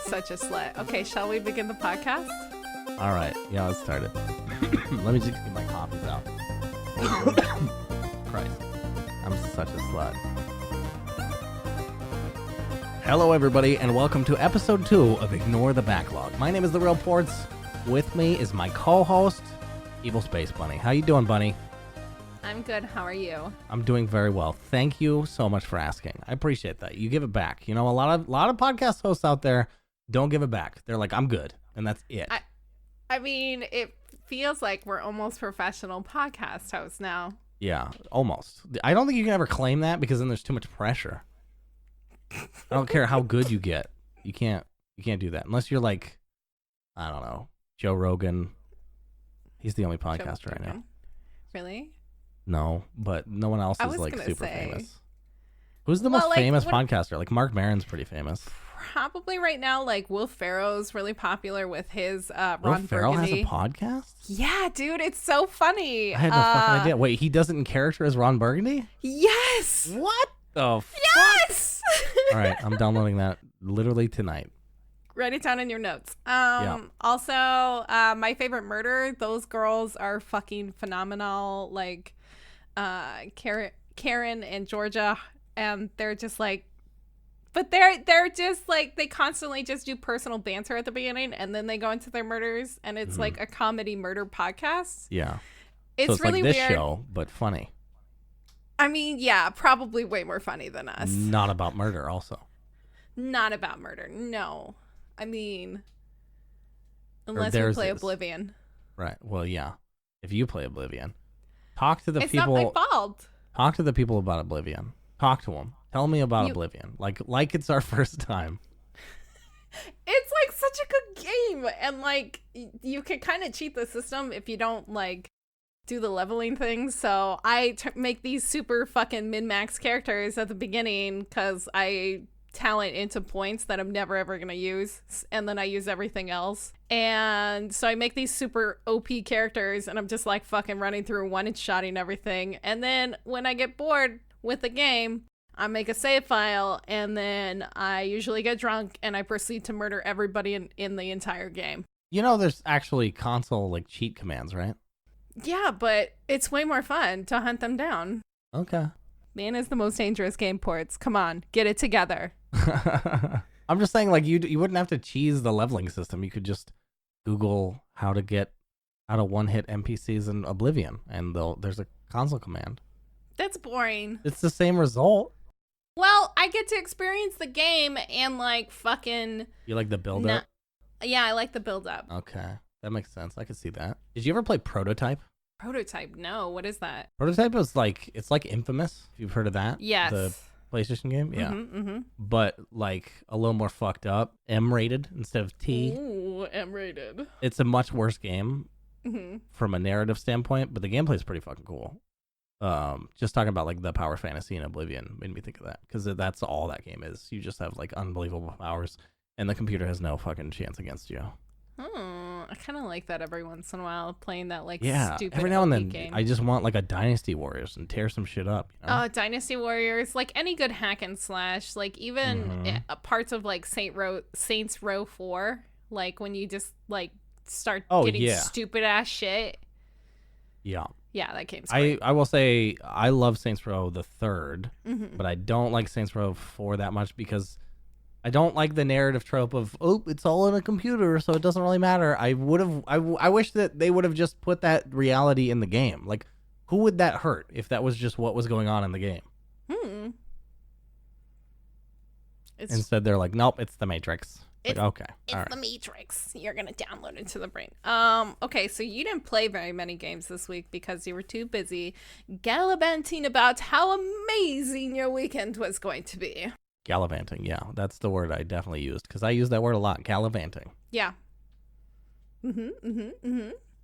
such a slut. Okay, shall we begin the podcast? All right. Yeah, let's start it. Let me just get my coffees out. Christ. I'm such a slut. Hello, everybody, and welcome to episode 2 of Ignore the Backlog. My name is TheRealPortz. With me is my co-host, EvilSpaceBunny. How you doing, Bunny? I'm good. How are you? I'm doing very well. Thank you so much for asking. I appreciate that. You give it back. You know, a lot of podcast hosts out there don't give it back. They're like, I'm good, and that's it. I mean, it feels like we're almost professional podcast hosts now. Yeah, almost. I don't think you can ever claim that because then there's too much pressure. I don't care how good you get. You can't do that unless you're like, I don't know, Joe Rogan. He's the only podcaster right now. Really? No, but no one else is like super famous. Who's the most famous podcaster? Like Mark Maron's pretty famous. Probably right now, like Will Ferrell's really popular with his Ron Will Ferrell Burgundy. has a podcast? Yeah, dude, it's so funny. I had no fucking idea. Wait, he does it in character as Ron Burgundy? Yes. What the fuck? Yes. All right, I'm downloading that literally tonight. Write it down in your notes. Yeah. Also, my favorite murder. Those girls are fucking phenomenal. Like, Karen and Georgia, and they're just like, but they're just like, they constantly just do personal banter at the beginning, and then they go into their murders, and it's like a comedy murder podcast. Yeah. It's really like this weird. show, but funny. I mean, yeah, probably way more funny than us. Not about murder, also. Not about murder. No. I mean, unless we play Oblivion. Right. Well, yeah. If you play Oblivion, talk to the it's people. It's not my fault. Talk to the people about Oblivion. Talk to them. Tell me about Oblivion. Like it's our first time. It's like such a good game, and like you can kind of cheat the system if you don't like do the leveling thing. So I make these super fucking min-max characters at the beginning because I talent into points that I'm never ever gonna use, and then I use everything else. And so I make these super OP characters, and I'm just like fucking running through one-shotting everything. And then when I get bored with the game, I make a save file, and then I usually get drunk and I proceed to murder everybody in the entire game. You know, there's actually console like cheat commands, right? Yeah, but it's way more fun to hunt them down. Okay. Man is the most dangerous game, Portz. Come on, get it together. I'm just saying, like, you wouldn't have to cheese the leveling system. You could just Google how to one-hit NPCs in Oblivion, and there's a console command. That's boring. It's the same result. Well, I get to experience the game and, like, fucking... You like the build-up? Yeah, I like the build-up. Okay. That makes sense. I could see that. Did you ever play Prototype? Prototype? No. What is that? Prototype is like, it's like Infamous, if you've heard of that. Yes. The PlayStation game? Yeah. Mm-hmm. But, like, a little more fucked up. M-rated instead of T. Ooh, M-rated. It's a much worse game mm-hmm. from a narrative standpoint, but the gameplay is pretty fucking cool. Just talking about, like, the power fantasy in Oblivion made me think of that, because that's all that game is. You just have, like, unbelievable powers, and the computer has no fucking chance against you. Oh, I kind of like that every once in a while, playing that, like, stupid every now and then game. I just want, like, a Dynasty Warriors and tear some shit up. You know? Dynasty Warriors, like any good hack and slash, like even parts of, like, Saints Row 4, like when you just, like, start getting stupid ass shit. Yeah. Yeah, that game's great. I will say I love Saints Row the third, Mm-hmm. but I don't like Saints Row 4 that much because I don't like the narrative trope of, oh, it's all in a computer, so it doesn't really matter. I wish that they would have just put that reality in the game. Like, who would that hurt if that was just what was going on in the game? Instead, they're like, nope, it's the Matrix. It's like, okay. It's all right. the Matrix. You're going to download it to the brain. Okay, so you didn't play very many games this week because you were too busy gallivanting about how amazing your weekend was going to be. Gallivanting, yeah. That's the word I definitely used, because I use that word a lot, gallivanting. Yeah.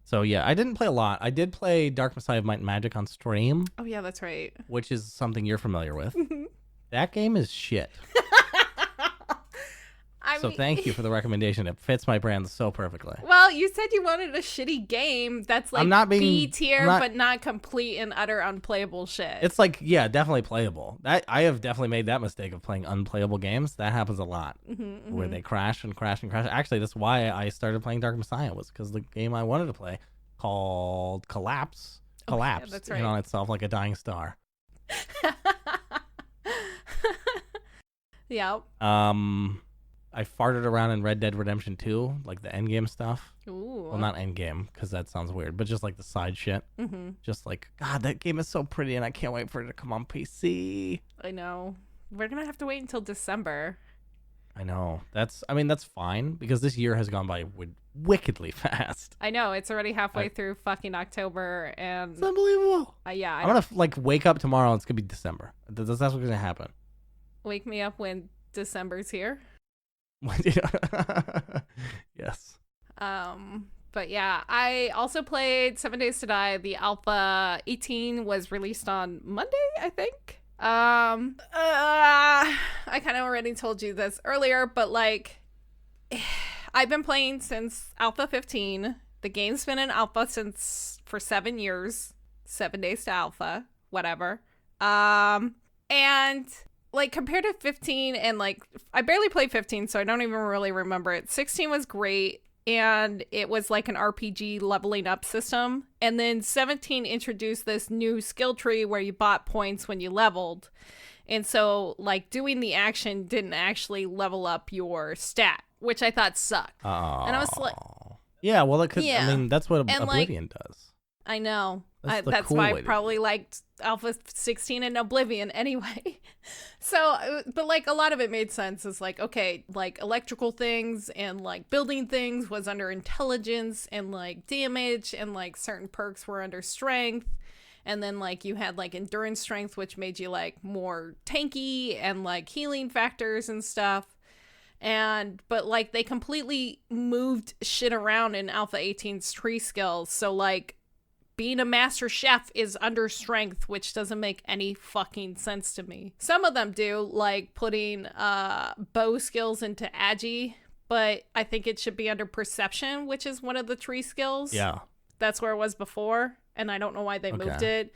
So, yeah, I didn't play a lot. I did play Dark Messiah of Might and Magic on stream. Oh, yeah, that's right. Which is something you're familiar with. That game is shit. So thank you for the recommendation. It fits my brand so perfectly. Well, you said you wanted a shitty game that's like B tier, but not complete and utter unplayable shit. It's like, yeah, definitely playable. That I have definitely made that mistake of playing unplayable games. That happens a lot, where they crash and crash and crash. Actually, that's why I started playing Dark Messiah, was because the game I wanted to play, called collapsed that's right. in on itself like a dying star. Yep. I farted around in Red Dead Redemption 2, like the endgame stuff. Ooh. Well, not endgame, because that sounds weird, but just like the side shit. Just like, God, that game is so pretty, and I can't wait for it to come on PC. I know. We're going to have to wait until December. I know. That's fine, because this year has gone by wickedly fast. I know. It's already halfway through fucking October, and... It's unbelievable. Yeah. I'm going to, like, wake up tomorrow, and it's going to be December. That's what's going to happen. Wake me up when December's here. Yes. But yeah, I also played 7 Days to Die. The Alpha 18 was released on Monday, I think. I kind of already told you this earlier, but like, I've been playing since Alpha 15. The game's been in Alpha for 7 years. 7 Days to Alpha, whatever. And like, compared to 15, and like, I barely played 15, so I don't even really remember it. 16 was great, and it was like an RPG leveling up system. And then 17 introduced this new skill tree where you bought points when you leveled. And so, like, doing the action didn't actually level up your stat, which I thought sucked. And I was like... Yeah, well, it could, yeah. I mean, that's what Oblivion does. I know. That's cool why I probably liked Alpha 16 and Oblivion anyway. So, but like, a lot of it made sense. It's like, okay, like electrical things and like building things was under intelligence, and like damage and like certain perks were under strength. And then like you had like endurance strength, which made you like more tanky, and like healing factors and stuff. But like they completely moved shit around in Alpha 18's tree skills. So like, being a master chef is under strength, which doesn't make any fucking sense to me. Some of them do, like putting bow skills into agi, but I think it should be under perception, which is one of the tree skills. Yeah. That's where it was before, and I don't know why they moved it.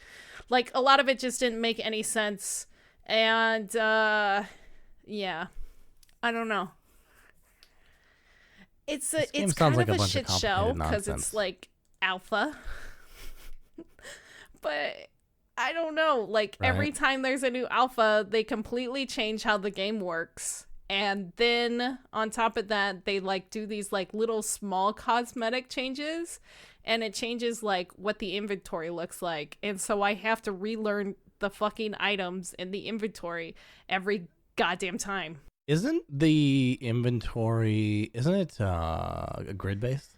Like, a lot of it just didn't make any sense. And, yeah. I don't know. It's kind of a shit show, because it's, like, alpha. But I don't know, like, every time there's a new alpha, they completely change how the game works. And then on top of that, they like do these like little small cosmetic changes, and it changes like what the inventory looks like. And so I have to relearn the fucking items in the inventory every goddamn time. Isn't the inventory, isn't it grid based?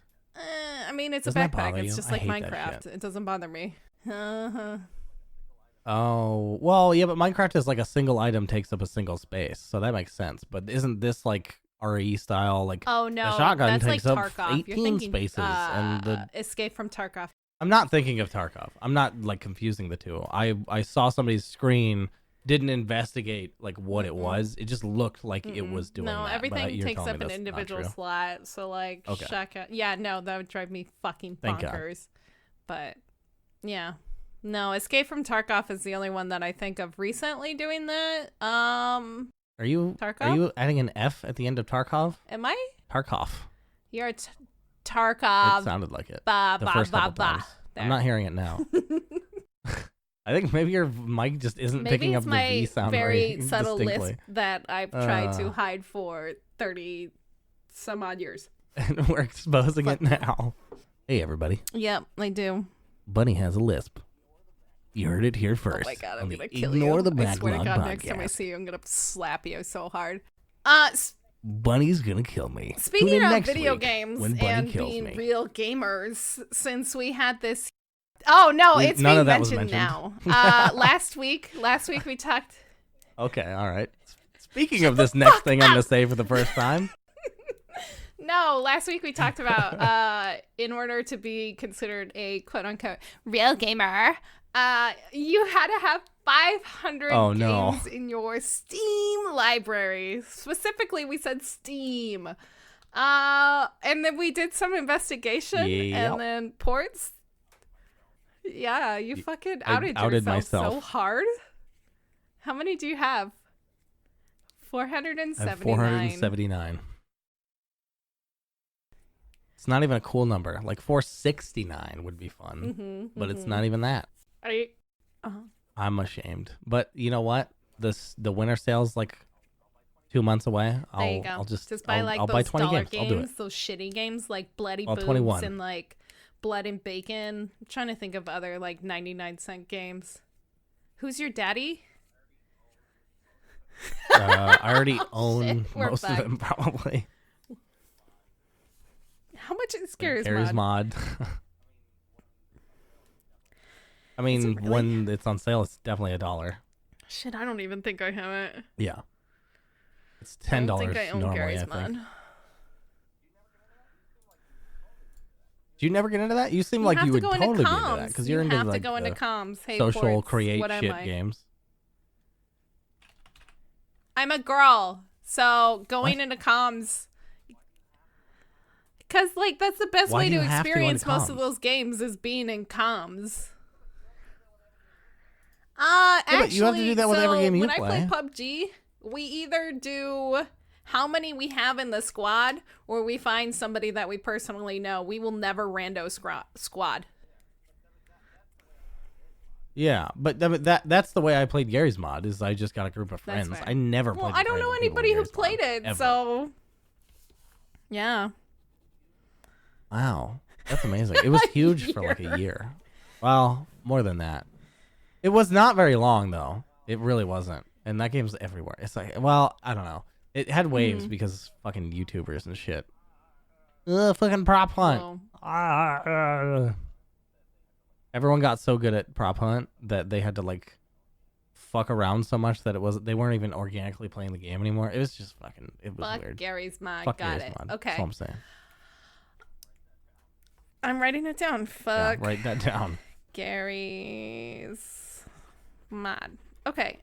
I mean, it's a backpack. It's just like Minecraft. It doesn't bother me. Oh, well, yeah, but Minecraft is like a single item takes up a single space, so that makes sense. But isn't this like RE style? Like, oh no, the shotgun takes like up Tarkov. 18 spaces, and the Escape from Tarkov. I'm not thinking of Tarkov. I'm not like confusing the two. I saw somebody's screen, didn't investigate like what it was. It just looked like it was doing that. No, everything takes up an individual slot. So like, shotgun. Yeah, no, that would drive me fucking bonkers. But yeah. No, Escape from Tarkov is the only one that I think of recently doing that. Tarkov? Are you adding an F at the end of Tarkov? Am I? Tarkov. You're Tarkov. It sounded like it. The first couple times. I'm not hearing it now. I think maybe your mic just isn't picking up the V sound very subtle lisp that I've tried to hide for 30 some odd years. And we're exposing it now. Hey, everybody. Yep, I do. Bunny has a lisp. You heard it here first. Oh my god, I'm gonna kill you. The Backlog I swear to god, podcast. next time I see you, I'm gonna slap you so hard. Bunny's gonna kill me. Speaking of video games and being real gamers, since we had this... Oh, no, it's being mentioned now. Last week we talked... Okay, all right. Speaking of this next thing I'm gonna say for the first time... No, last week we talked about in order to be considered a quote-unquote real gamer, you had to have 500 Oh, no. games in your Steam library. Specifically, we said Steam. And then we did some investigation, Yep. and then portz. Yeah, you fucking outed yourself myself. so hard. How many do you have? I have 479. 479. It's not even a cool number. Like 469 would be fun, but it's not even that. I'm ashamed. But you know what? The winter sale's like 2 months away. There you go. I'll just buy I'll, like I'll those buy 20 dollar games. I'll do it. those shitty games like Bloody Boobs 21. and like Blood and Bacon. I'm trying to think of other like 99-cent games. Who's your daddy? I already own shit, we're most of them probably. How much is Gary's Gary's Mod? I mean, Is it really? when it's on sale, it's definitely $1. Shit, I don't even think I have it. Yeah, it's I $10 don't think I own normally. Gary's I think. Mod. Do you never get into that? You seem You like have you to would go into totally be into comms. that because you're you into have like to go into the comms. Hey, social portz, create what am shit I? games. I'm a girl, so going into comms, because like that's the best Why way do to you have to go experience into most of comms? those games is being in comms. Yeah, Actually, but you have to do that with every game you when play. I play PUBG, we either do how many we have in the squad, or we find somebody that we personally know. We will never rando squad. Yeah, but that's the way I played Gary's Mod. Is I just got a group of That's friends. fair. I never played. Well, with I don't know random people in anybody who Gary's played Mod, it, ever. so yeah. Wow, that's amazing. It was huge for like a year. Well, more than that. It was not very long though. It really wasn't. And that game's everywhere. It's like, well, I don't know. It had waves because fucking YouTubers and shit. Ugh, fucking prop hunt. Well, Everyone got so good at prop hunt that they had to like fuck around so much that they weren't even organically playing the game anymore. It was just fucking, it was fuck weird. Gary's Mod. Fuck Got Gary's it. Mod. Okay. That's all I'm saying. I'm writing it down. Yeah, Fuck write that down. Gary's Mod. Okay.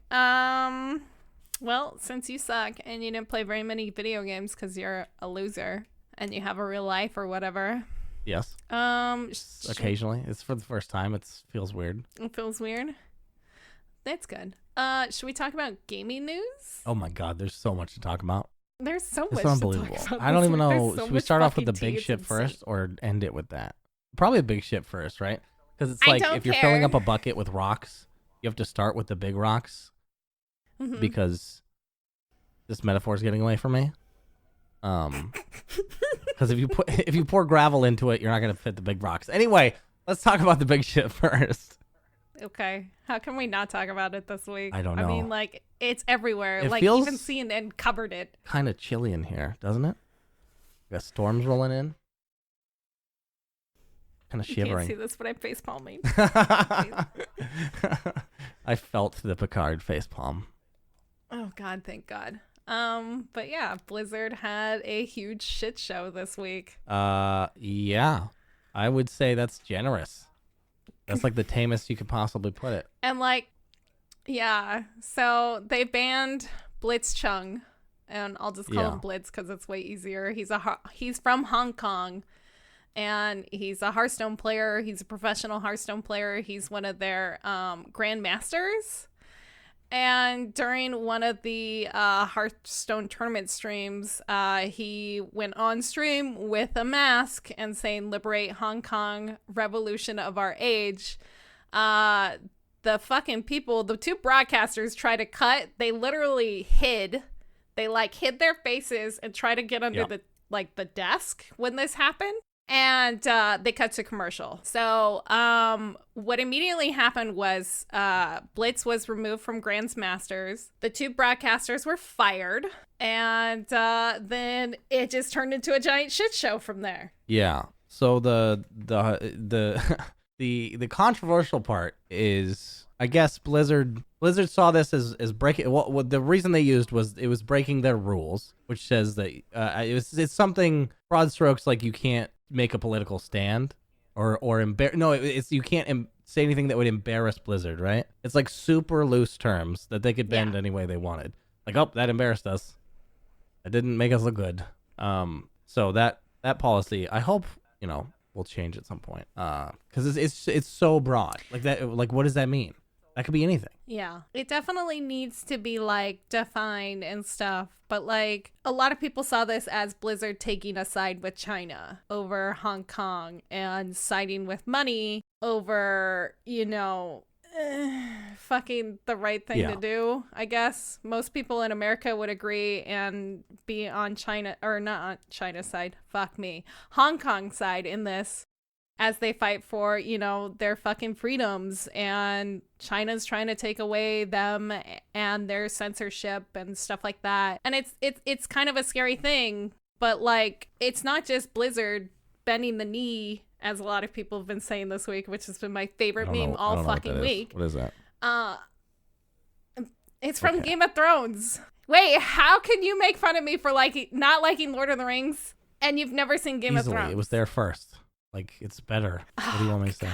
Well, since you suck and you didn't play very many video games because you're a loser and you have a real life or whatever. Yes. It Occasionally. It's for the first time. It feels weird. feels weird. That's good. Should we talk about gaming news? Oh my god, there's so much to talk about. There's so It's much to unbelievable. talk about. I don't this even week. know. There's so Should we much start off with the fucking big tea. ship It's first insane. or end it with that? Probably a big ship first, right? Because it's I like don't if you're filling care. up a bucket with rocks, you have to start with the big rocks Mhm. because this metaphor is getting away from me. Because if you pour gravel into it, you're not gonna fit the big rocks. Anyway, let's talk about the big ship first. Okay. How can we not talk about it this week? I don't I know. mean, like, it's everywhere. It like, feels- even CNN covered it. Kind of chilly in here, doesn't it? Got storms rolling in. Kind of You can't shivering. see this, but I'm face palming. I felt the Picard facepalm. Oh, God, thank God. But yeah, Blizzard had a huge shit show this week. Yeah. I would say that's generous. That's like the tamest you could possibly put it. And like, yeah, so they banned Blitzchung, and I'll just call him Blitz because it's way easier. He's from Hong Kong, and he's a Hearthstone player. He's a professional Hearthstone player. He's one of their grandmasters. And during one of the Hearthstone tournament streams, he went on stream with a mask and saying, "Liberate Hong Kong, revolution of our age." The fucking people, the two broadcasters tried to cut. They literally hid. They like hid their faces and tried to get under the desk when this happened. And they cut to commercial. So what immediately happened was Blitz was removed from Grandmasters. The two broadcasters were fired. And then it just turned into a giant shit show from there. Yeah. So the the controversial part is, I guess Blizzard saw this as breaking. What the reason they used was it was breaking their rules, which says that it's something broad strokes like you can't make a political stand or no, it's you can't say anything that would embarrass Blizzard, right? It's like super loose terms that they could bend any way they wanted. Like, oh, that embarrassed us. That didn't make us look good. So that policy, I hope, will change at some point. Because it's so broad. Like that. Like, what does that mean? That could be anything. Yeah, it definitely needs to be like defined and stuff. But like a lot of people saw this as Blizzard taking a side with China over Hong Kong and siding with money over, fucking the right thing to do, I guess. Most people in America would agree and be on China, or not on China's side, Hong Kong side in this, as they fight for, their fucking freedoms, and China's trying to take away them and their censorship and stuff like that. And it's kind of a scary thing, but like, it's not just Blizzard bending the knee, as a lot of people have been saying this week, which has been my favorite meme all fucking week. What is that? It's from Game of Thrones. Wait, how can you make fun of me for not liking Lord of the Rings and you've never seen Game of Thrones? It was there first. Like, it's better. What do you want me to say?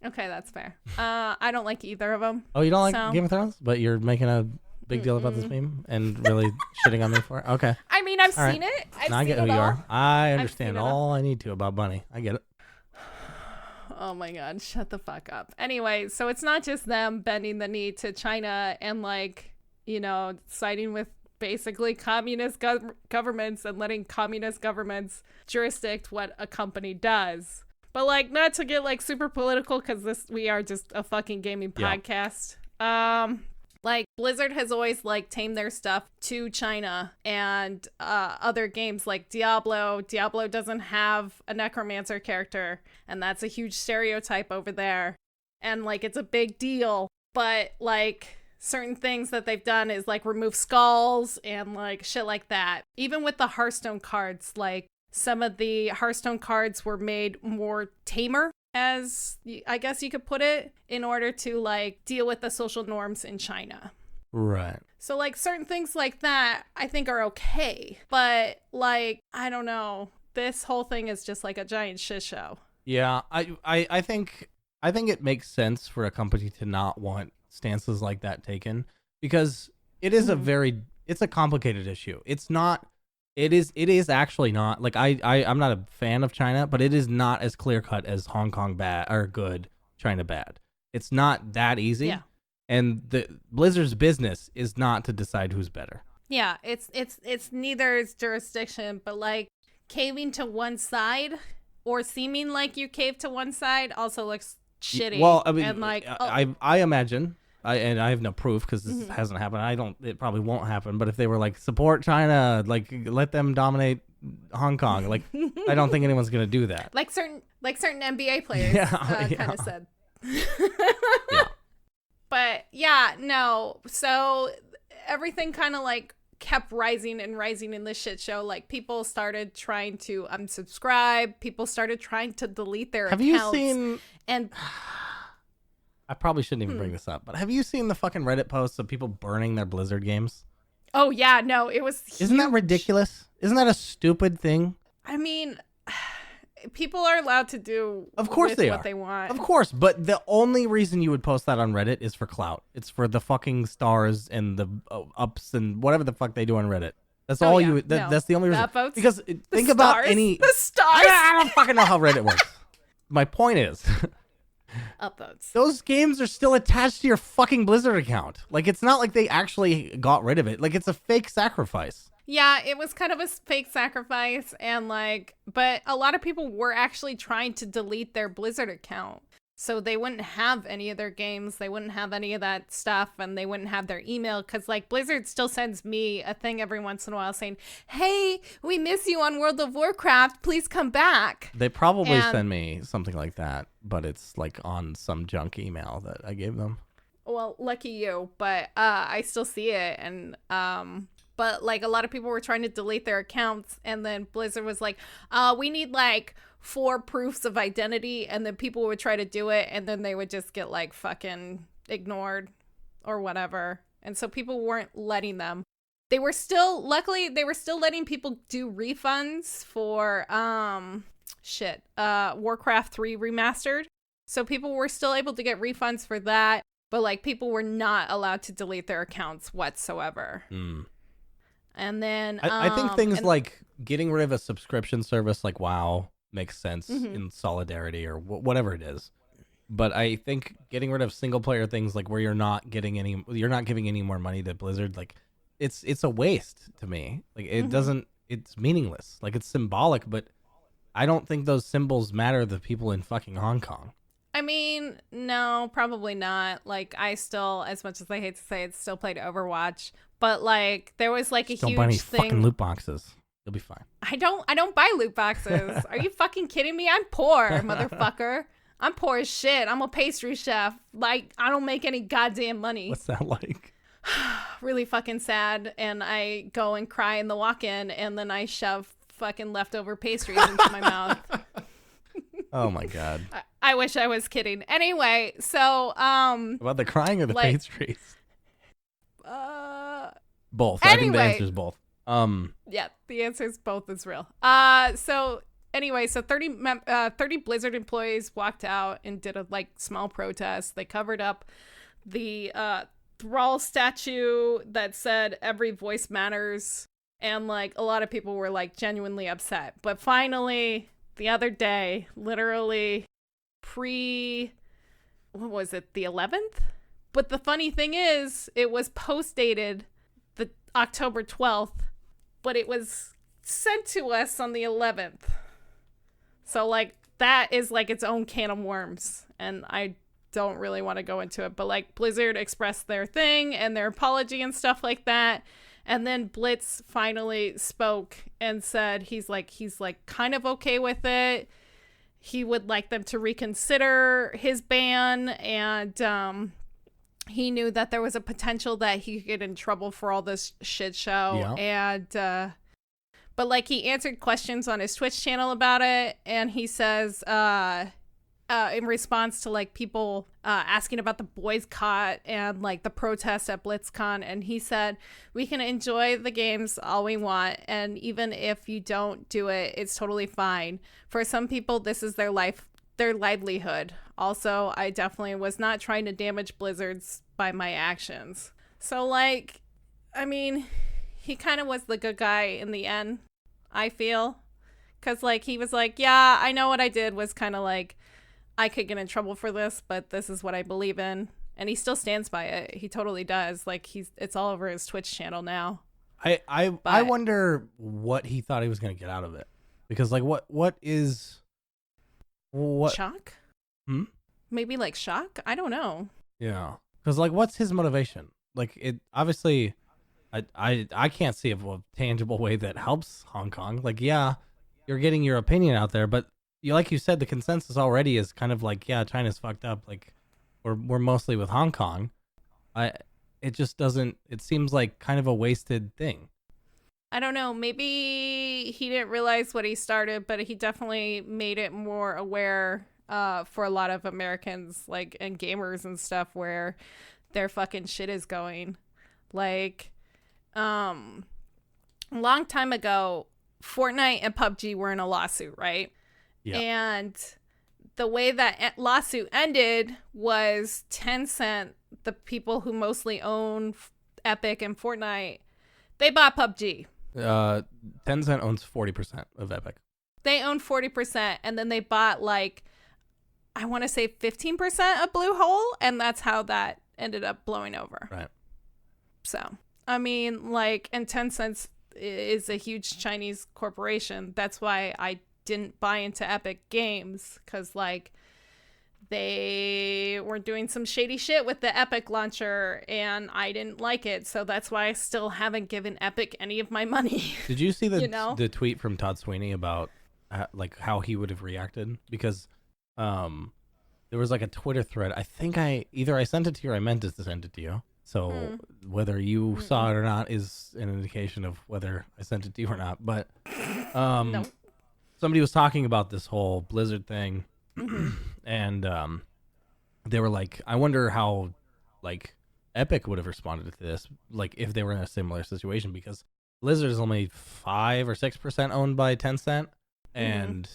Okay, that's fair. I don't like either of them. Oh, you don't like Game of Thrones? But you're making a big deal about this meme and really shitting on me for it? Okay. I mean, I've seen it. I get who you are. I understand all I need to about Bunny. I get it. Oh my God, shut the fuck up. Anyway, so it's not just them bending the knee to China and siding with basically communist governments and letting communist governments jurisdict what a company does. But not to get super political, because we are just a fucking gaming podcast. Blizzard has always tamed their stuff to China and other games like Diablo. Diablo doesn't have a necromancer character, and that's a huge stereotype over there. And it's a big deal. But certain things that they've done is remove skulls and shit like that. Even with the Hearthstone cards, some of the Hearthstone cards were made more tamer, as I guess you could put it, in order to deal with the social norms in China. Right. So certain things like that I think are okay, but I don't know, this whole thing is just a giant shit show. Yeah, I think it makes sense for a company to not want stances like that taken, because it is it's a complicated issue. It is actually not I'm not a fan of China, but it is not as clear cut as Hong Kong bad or good, China bad. It's not that easy. Yeah. And the Blizzard's business is not to decide who's better. Yeah, it's neither's jurisdiction, but caving to one side or seeming like you cave to one side also looks shitty. Well, I mean, and I imagine, and I have no proof because this hasn't happened. It probably won't happen. But if they were support China, let them dominate Hong Kong, I don't think anyone's gonna do that. Certain NBA players kind of said. Yeah. But yeah, no. So everything kind of kept rising and rising in this shit show. People started trying to unsubscribe. People started trying to delete their accounts. Have you seen? And I probably shouldn't even bring this up, but have you seen the fucking Reddit posts of people burning their Blizzard games? Oh yeah, no, it was huge. Isn't that ridiculous? Isn't that a stupid thing? I mean, people are allowed to do what they want. Of course, but the only reason you would post that on Reddit is for clout. It's for the fucking stars and the ups and whatever the fuck they do on Reddit. That's all you would. That's the only reason. Upvotes? Because think about any. The stars. I don't fucking know how Reddit works. My point is, upvotes. Those games are still attached to your fucking Blizzard account. It's not like they actually got rid of it. It's a fake sacrifice. Yeah, it was kind of a fake sacrifice, and but a lot of people were actually trying to delete their Blizzard account. So they wouldn't have any of their games, they wouldn't have any of that stuff, and they wouldn't have their email, because Blizzard still sends me a thing every once in a while saying, hey, we miss you on World of Warcraft, please come back. They probably send me something like that, but it's on some junk email that I gave them. Well, lucky you, but I still see it, and but a lot of people were trying to delete their accounts, and then Blizzard was we need 4 proofs of identity, and then people would try to do it, and then they would just get fucking ignored or whatever. And so people weren't letting them. Luckily they were still letting people do refunds for Warcraft 3 remastered. So people were still able to get refunds for that, but like people were not allowed to delete their accounts whatsoever. And then I think things like getting rid of a subscription service like WoW makes sense in solidarity or whatever it is. But I think getting rid of single player things like where you're not giving any more money to Blizzard, like it's a waste to me. Like it's meaningless. Like it's symbolic, but I don't think those symbols matter to people in fucking Hong Kong. I mean, no, probably not. Like, I still, as much as I hate to say it, still played Overwatch. But like, there was like a don't huge buy any thing. fucking loot boxes. You'll be fine. I don't buy loot boxes. Are you fucking kidding me? I'm poor, motherfucker. I'm poor as shit. I'm a pastry chef. Like, I don't make any goddamn money. What's that like? Really fucking sad. And I go and cry in the walk-in, and then I shove fucking leftover pastries into my mouth. Oh my god. I wish I was kidding. Anyway, so about the crying or the pastries? Both. Anyway, I think the answer is both. Yeah, the answer is both is real. So anyway, so 30 Blizzard employees walked out and did a like small protest. They covered up the Thrall statue that said every voice matters, and like a lot of people were like genuinely upset. But finally, the other day, literally what was it, the 11th? But the funny thing is, it was post-dated the October 12th, but it was sent to us on the 11th. So, like, that is, like, its own can of worms, and I don't really want to go into it. But, like, Blizzard expressed their thing and their apology and stuff like that, and then Blitz finally spoke and said he's kind of okay with it. He would like them to reconsider his ban, and he knew that there was a potential that he could get in trouble for all this shit show. Yeah. And but like he answered questions on his Twitch channel about it, and he says in response to like people asking about the boycott and like the protest at BlitzCon, and he said, we can enjoy the games all we want, and even if you don't do it, it's totally fine. For some people, this is their life, their livelihood. Also, I definitely was not trying to damage Blizzards by my actions. So like, I mean, he kind of was the good guy in the end, I feel, because like he was like, yeah, I know what I did was kind of like, I could get in trouble for this, but this is what I believe in. And he still stands by it. He totally does. Like it's all over his Twitch channel now. I wonder what he thought he was going to get out of it. Because like what shock? Maybe like shock? I don't know. Yeah. Cuz like what's his motivation? Like it obviously I can't see a tangible way that helps Hong Kong. Like yeah, you're getting your opinion out there, but like you said, the consensus already is kind of like, yeah, China's fucked up. Like, we're mostly with Hong Kong. It just doesn't. It seems like kind of a wasted thing. I don't know. Maybe he didn't realize what he started, but he definitely made it more aware for a lot of Americans, like and gamers and stuff, where their fucking shit is going. Like, a long time ago, Fortnite and PUBG were in a lawsuit, right? Yeah. And the way that lawsuit ended was Tencent, the people who mostly own Epic and Fortnite, they bought PUBG. Tencent owns 40% of Epic. They own 40%, and then they bought like, I want to say 15% of Bluehole, and that's how that ended up blowing over. Right. So, I mean, like, and Tencent is a huge Chinese corporation. That's why I didn't buy into Epic Games, because like they were doing some shady shit with the Epic launcher and I didn't like it, so that's why I still haven't given Epic any of my money. Did you see the tweet from Todd Sweeney about like how he would have reacted? Because there was like a Twitter thread. I think I sent it to you or I meant to send it to you. So whether you saw it or not is an indication of whether I sent it to you or not. But no. Somebody was talking about this whole Blizzard thing, and they were like, I wonder how like Epic would have responded to this, like if they were in a similar situation, because Blizzard is only 5 or 6% owned by Tencent, and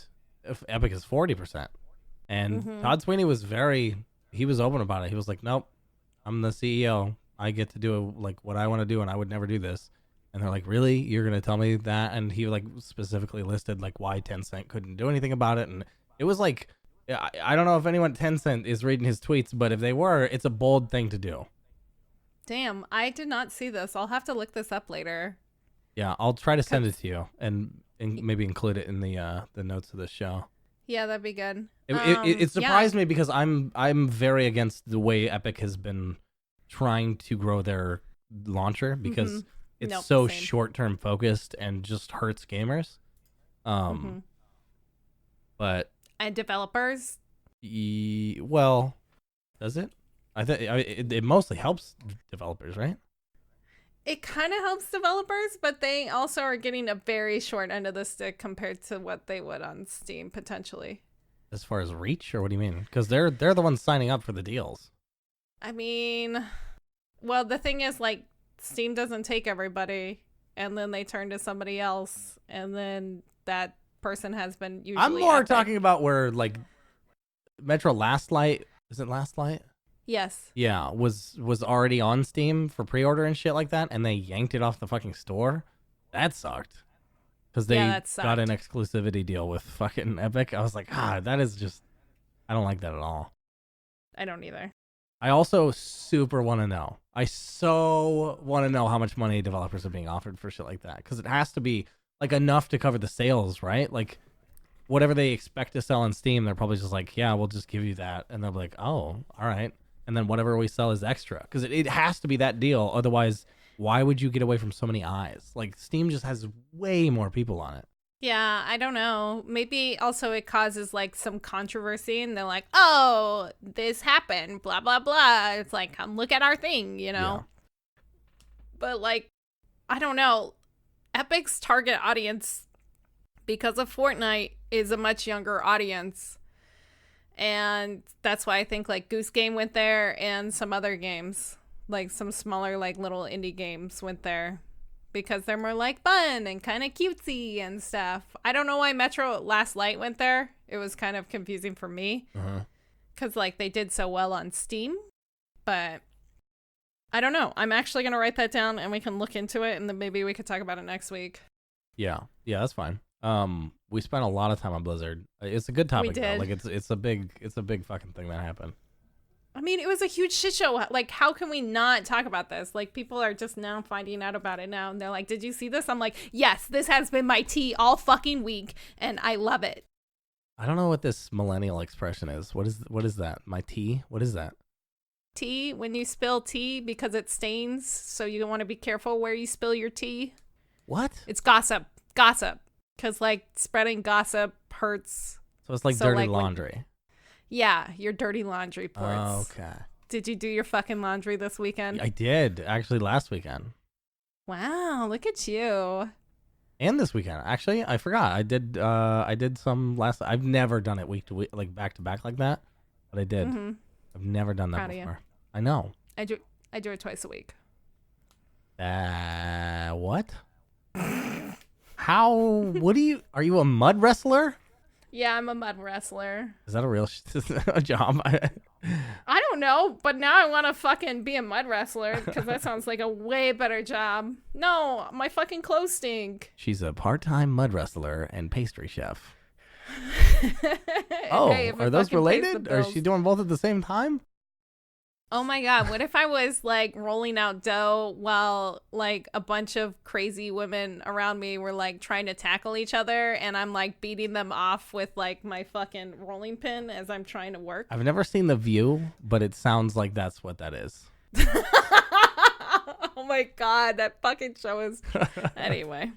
if Epic is 40%. And Todd Sweeney was he was open about it. He was like, nope, I'm the CEO. I get to do like what I want to do, and I would never do this. And they're like, really? You're going to tell me that? And he like specifically listed like why Tencent couldn't do anything about it. And it was like, I don't know if anyone at Tencent is reading his tweets, but if they were, it's a bold thing to do. Damn, I did not see this. I'll have to look this up later. Yeah, I'll try to send it to you and maybe include it in the notes of the show. Yeah, that'd be good. It surprised me because I'm very against the way Epic has been trying to grow their launcher because it's so short-term focused and just hurts gamers. But and developers. Well, does it? I think it mostly helps developers, right? It kind of helps developers, but they also are getting a very short end of the stick compared to what they would on Steam potentially. As far as reach, or what do you mean? Because they're the ones signing up for the deals. I mean, well, the thing is, like, Steam doesn't take everybody, and then they turn to somebody else, and then that person has been usually. I'm more talking about where like Metro Last Light. Is it Last Light? Yes. Yeah, was already on Steam for pre-order and shit like that, and they yanked it off the fucking store. That sucked. Because they got an exclusivity deal with fucking Epic. I was like, that is just... I don't like that at all. I don't either. I also super want to know. I so want to know how much money developers are being offered for shit like that. Because it has to be like enough to cover the sales, right? Like, whatever they expect to sell on Steam, they're probably just like, yeah, we'll just give you that. And they'll be like, oh, all right. And then whatever we sell is extra. Because it has to be that deal. Otherwise, why would you get away from so many eyes? Like, Steam just has way more people on it. Yeah, I don't know. Maybe also it causes, like, some controversy. And they're like, oh, this happened, blah, blah, blah. It's like, come look at our thing, you know? Yeah. But, like, I don't know. Epic's target audience, because of Fortnite, is a much younger audience. And that's why I think like Goose Game went there and some other games, like some smaller, like little indie games went there because they're more like fun and kind of cutesy and stuff. I don't know why Metro Last Light went there. It was kind of confusing for me because like they did so well on Steam, but I don't know. I'm actually going to write that down and we can look into it and then maybe we could talk about it next week. Yeah, that's fine. We spent a lot of time on Blizzard. It's a good topic though. Like it's a big fucking thing that happened. I mean, it was a huge shit show. Like, how can we not talk about this? Like, people are just now finding out about it now, and they're like, "Did you see this?" I'm like, "Yes, this has been my tea all fucking week, and I love it." I don't know what this millennial expression is. What is that? My tea? What is that? Tea, when you spill tea because it stains, so you want to be careful where you spill your tea. What? It's gossip. Because, like, spreading gossip hurts. So it's like dirty laundry. Yeah, your dirty laundry ports. Oh, okay. Did you do your fucking laundry this weekend? I did, actually, last weekend. Wow, look at you. And this weekend. Actually, I forgot. I did some last... I've never done it week to week, like back to back like that. But I did. Mm-hmm. I've never done that before. I know. I do it twice a week. What? How? Are you a mud wrestler? Yeah, I'm a mud wrestler. Is that a real job? I don't know, but now I want to fucking be a mud wrestler because that sounds like a way better job. No, my fucking clothes stink. She's a part-time mud wrestler and pastry chef. Hey, are those related? Or is she doing both at the same time? Oh my God, what if I was like rolling out dough while like a bunch of crazy women around me were like trying to tackle each other and I'm like beating them off with like my fucking rolling pin as I'm trying to work? I've never seen The View, but it sounds like that's what that is. Oh my God, that fucking show is... Anyway.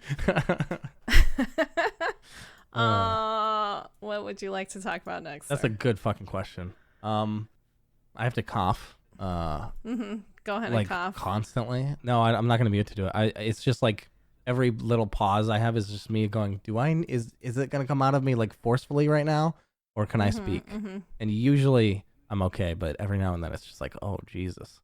What would you like to talk about next? That's a good fucking question. I have to cough. Go ahead and cough constantly. No, I'm not gonna be able to do it. It's just like every little pause I have is just me going, is it gonna come out of me like forcefully right now, or can I speak? And usually I'm okay, but every now and then it's just like, oh Jesus.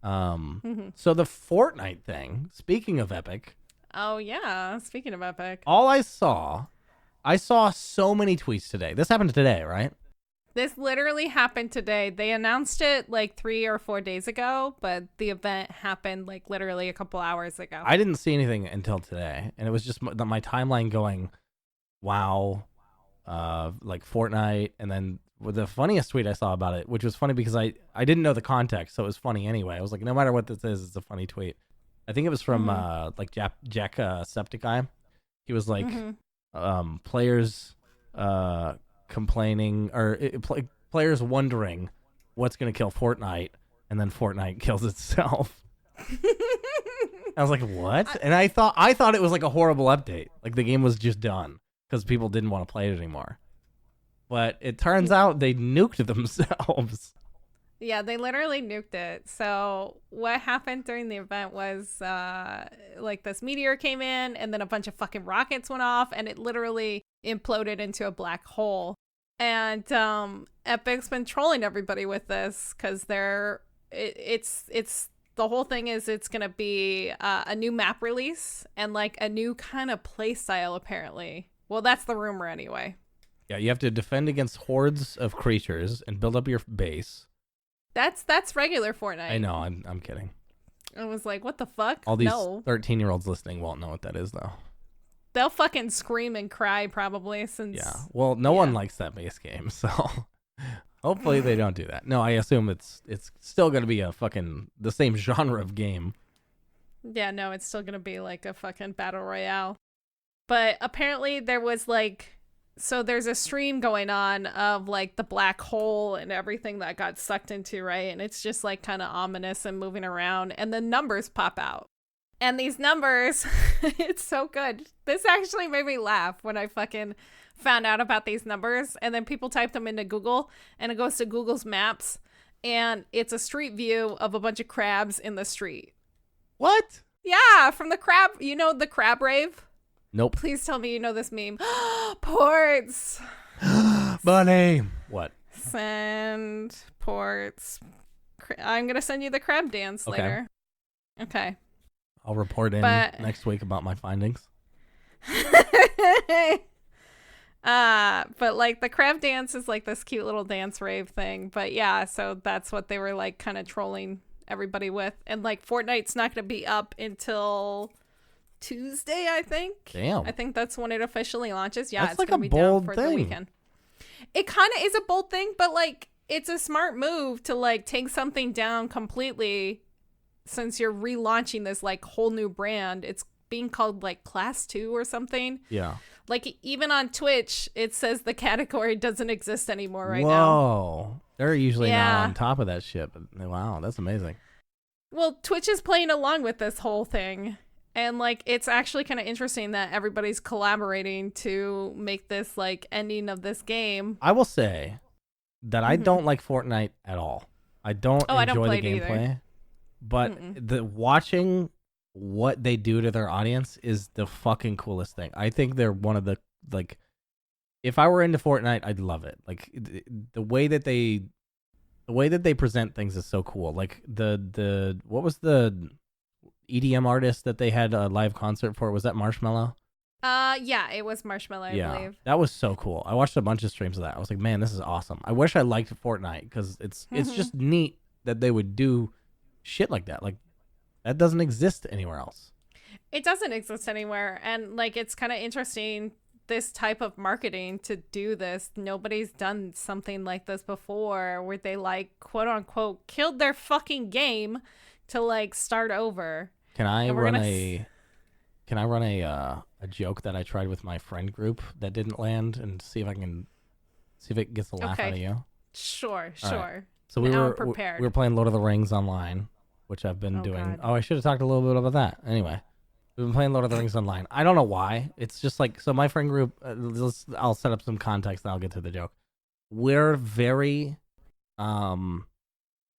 So the Fortnite thing. Speaking of Epic. Oh yeah, speaking of Epic. All I saw, I saw so many tweets today. This happened today, right? This literally happened today. They announced it like 3 or 4 days ago, but the event happened like literally a couple hours ago. I didn't see anything until today, and it was just my timeline going, wow, like Fortnite, and then the funniest tweet I saw about it, which was funny because I didn't know the context, so it was funny anyway. I was like, no matter what this is, it's a funny tweet. I think it was from like Jacksepticeye. He was like, players complaining or players wondering what's gonna kill Fortnite, and then Fortnite kills itself. I was like, what? And I thought it was like a horrible update, like the game was just done because people didn't want to play it anymore. But it turns out they nuked themselves. Yeah, they literally nuked it. So what happened during the event was like this meteor came in, and then a bunch of fucking rockets went off, and it literally imploded into a black hole. And Epic's been trolling everybody with this because it's the whole thing is it's gonna be a new map release and like a new kind of play style apparently. Well, that's the rumor anyway. Yeah, you have to defend against hordes of creatures and build up your base. That's regular Fortnite. I know, I'm kidding. I was like, what the fuck? All these 13-year-olds listening won't know what that is, though. They'll fucking scream and cry probably since... Yeah, well, no one likes that base game, so hopefully they don't do that. No, I assume it's still going to be the same genre of game. Yeah, no, it's still going to be like a fucking battle royale. But apparently there was like... So there's a stream going on of like the black hole and everything that got sucked into, right? And it's just like kind of ominous and moving around, and the numbers pop out. And these numbers, it's so good. This actually made me laugh when I fucking found out about these numbers. And then people typed them into Google, and it goes to Google's Maps, and it's a street view of a bunch of crabs in the street. What? Yeah, from the crab, you know, the crab rave? Nope. Please tell me you know this meme. Portz. Bunny. What? Send portz. I'm going to send you the crab dance later. Okay. I'll report in next week about my findings. But like the crab dance is like this cute little dance rave thing. But yeah, so that's what they were like kind of trolling everybody with. And like Fortnite's not going to be up until Tuesday, I think. Damn. I think that's when it officially launches. Yeah, that's it's like gonna a be down bold for thing. the weekend. It kind of is a bold thing, but like it's a smart move to like take something down completely, since you're relaunching this like whole new brand. It's being called like Class 2 or something. Yeah. Like even on Twitch, it says the category doesn't exist anymore now. Whoa. They're usually not on top of that shit. But wow, that's amazing. Well, Twitch is playing along with this whole thing. And, like, it's actually kind of interesting that everybody's collaborating to make this, like, ending of this game. I will say that I don't like Fortnite at all. I don't enjoy the gameplay. Either. But the watching what they do to their audience is the fucking coolest thing. I think they're one of the, like, if I were into Fortnite, I'd love it. Like, the way that they present things is so cool. Like, what was the EDM artist that they had a live concert for? Was that Marshmello? Yeah, it was Marshmello, I believe. That was so cool. I watched a bunch of streams of that. I was like, man, this is awesome. I wish I liked Fortnite because it's just neat that they would do shit like that. Like, that doesn't exist anywhere else. It doesn't exist anywhere, and like it's kind of interesting this type of marketing to do this. Nobody's done something like this before, where they like quote unquote killed their fucking game to like start over. Can I run a joke that I tried with my friend group that didn't land and see if it gets a laugh out of you? Sure. Right. So we were playing Lord of the Rings online, which I've been doing. God. Oh, I should have talked a little bit about that. Anyway, we've been playing Lord of the Rings online. I don't know why. It's just like, so my friend group, I'll set up some context and I'll get to the joke. We're very,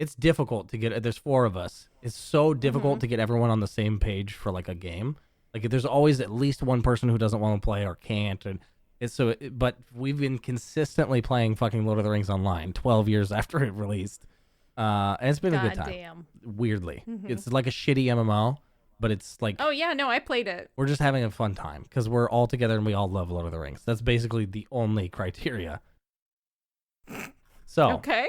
it's difficult to get, there's 4 of us. It's so difficult to get everyone on the same page for like a game. Like there's always at least one person who doesn't want to play or can't. And it's so, but we've been consistently playing fucking Lord of the Rings online 12 years after it released. And it's been a good time. Damn. Weirdly. It's like a shitty MMO, but it's like Oh yeah, no, I played it. we're just having a fun time because we're all together and we all love Lord of the Rings. That's basically the only criteria. So Okay.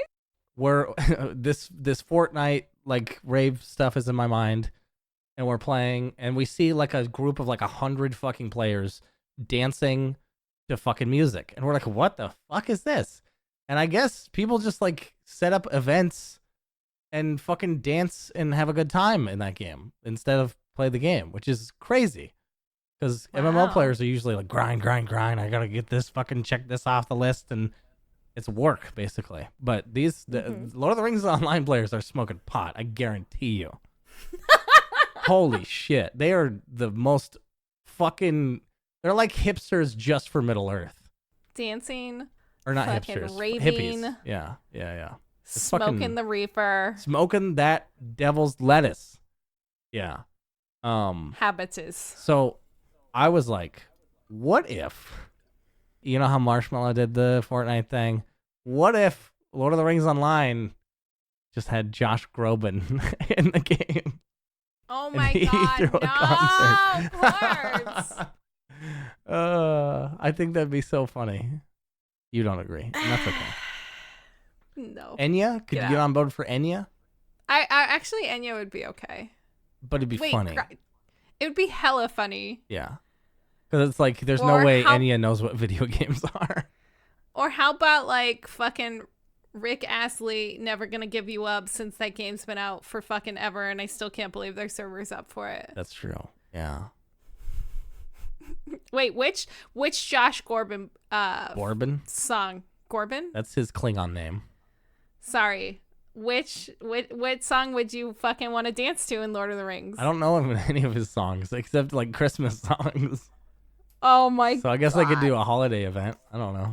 we're this Fortnite like rave stuff is in my mind, and we're playing, and we see like a group of like 100 fucking players dancing to fucking music, and we're like, what the fuck is this? And I guess people just like set up events and fucking dance and have a good time in that game instead of play the game, which is crazy. Because MMO players are usually like grind. I gotta get this fucking check this off the list, and it's work basically. But these Lord of the Rings Online players are smoking pot. I guarantee you. Holy shit, they are the most fucking. They're like hipsters just for Middle Earth. Dancing. Or not fucking hipsters. raving. Hippies. Yeah. Smoking the reefer. Smoking that devil's lettuce. Yeah. Habitus. So I was like, what if, you know how Marshmallow did the Fortnite thing? What if Lord of the Rings Online just had Josh Groban in the game? Oh my god, no! Portz. I think that'd be so funny. You don't agree. And that's okay. No. Enya? Could you get on board for Enya? I actually, Enya would be okay. But it'd be funny. It would be hella funny. Yeah. Because it's like, there's no way Enya knows what video games are. Or how about like fucking Rick Astley, Never Gonna Give You Up, since that game's been out for fucking ever and I still can't believe their server's up for it. That's true. Yeah. Wait, which Josh Groban Corbin song? Corbin? That's his Klingon name. Sorry. What song would you fucking want to dance to in Lord of the Rings? I don't know any of his songs except like Christmas songs. Oh my god. So I guess I could do a holiday event. I don't know.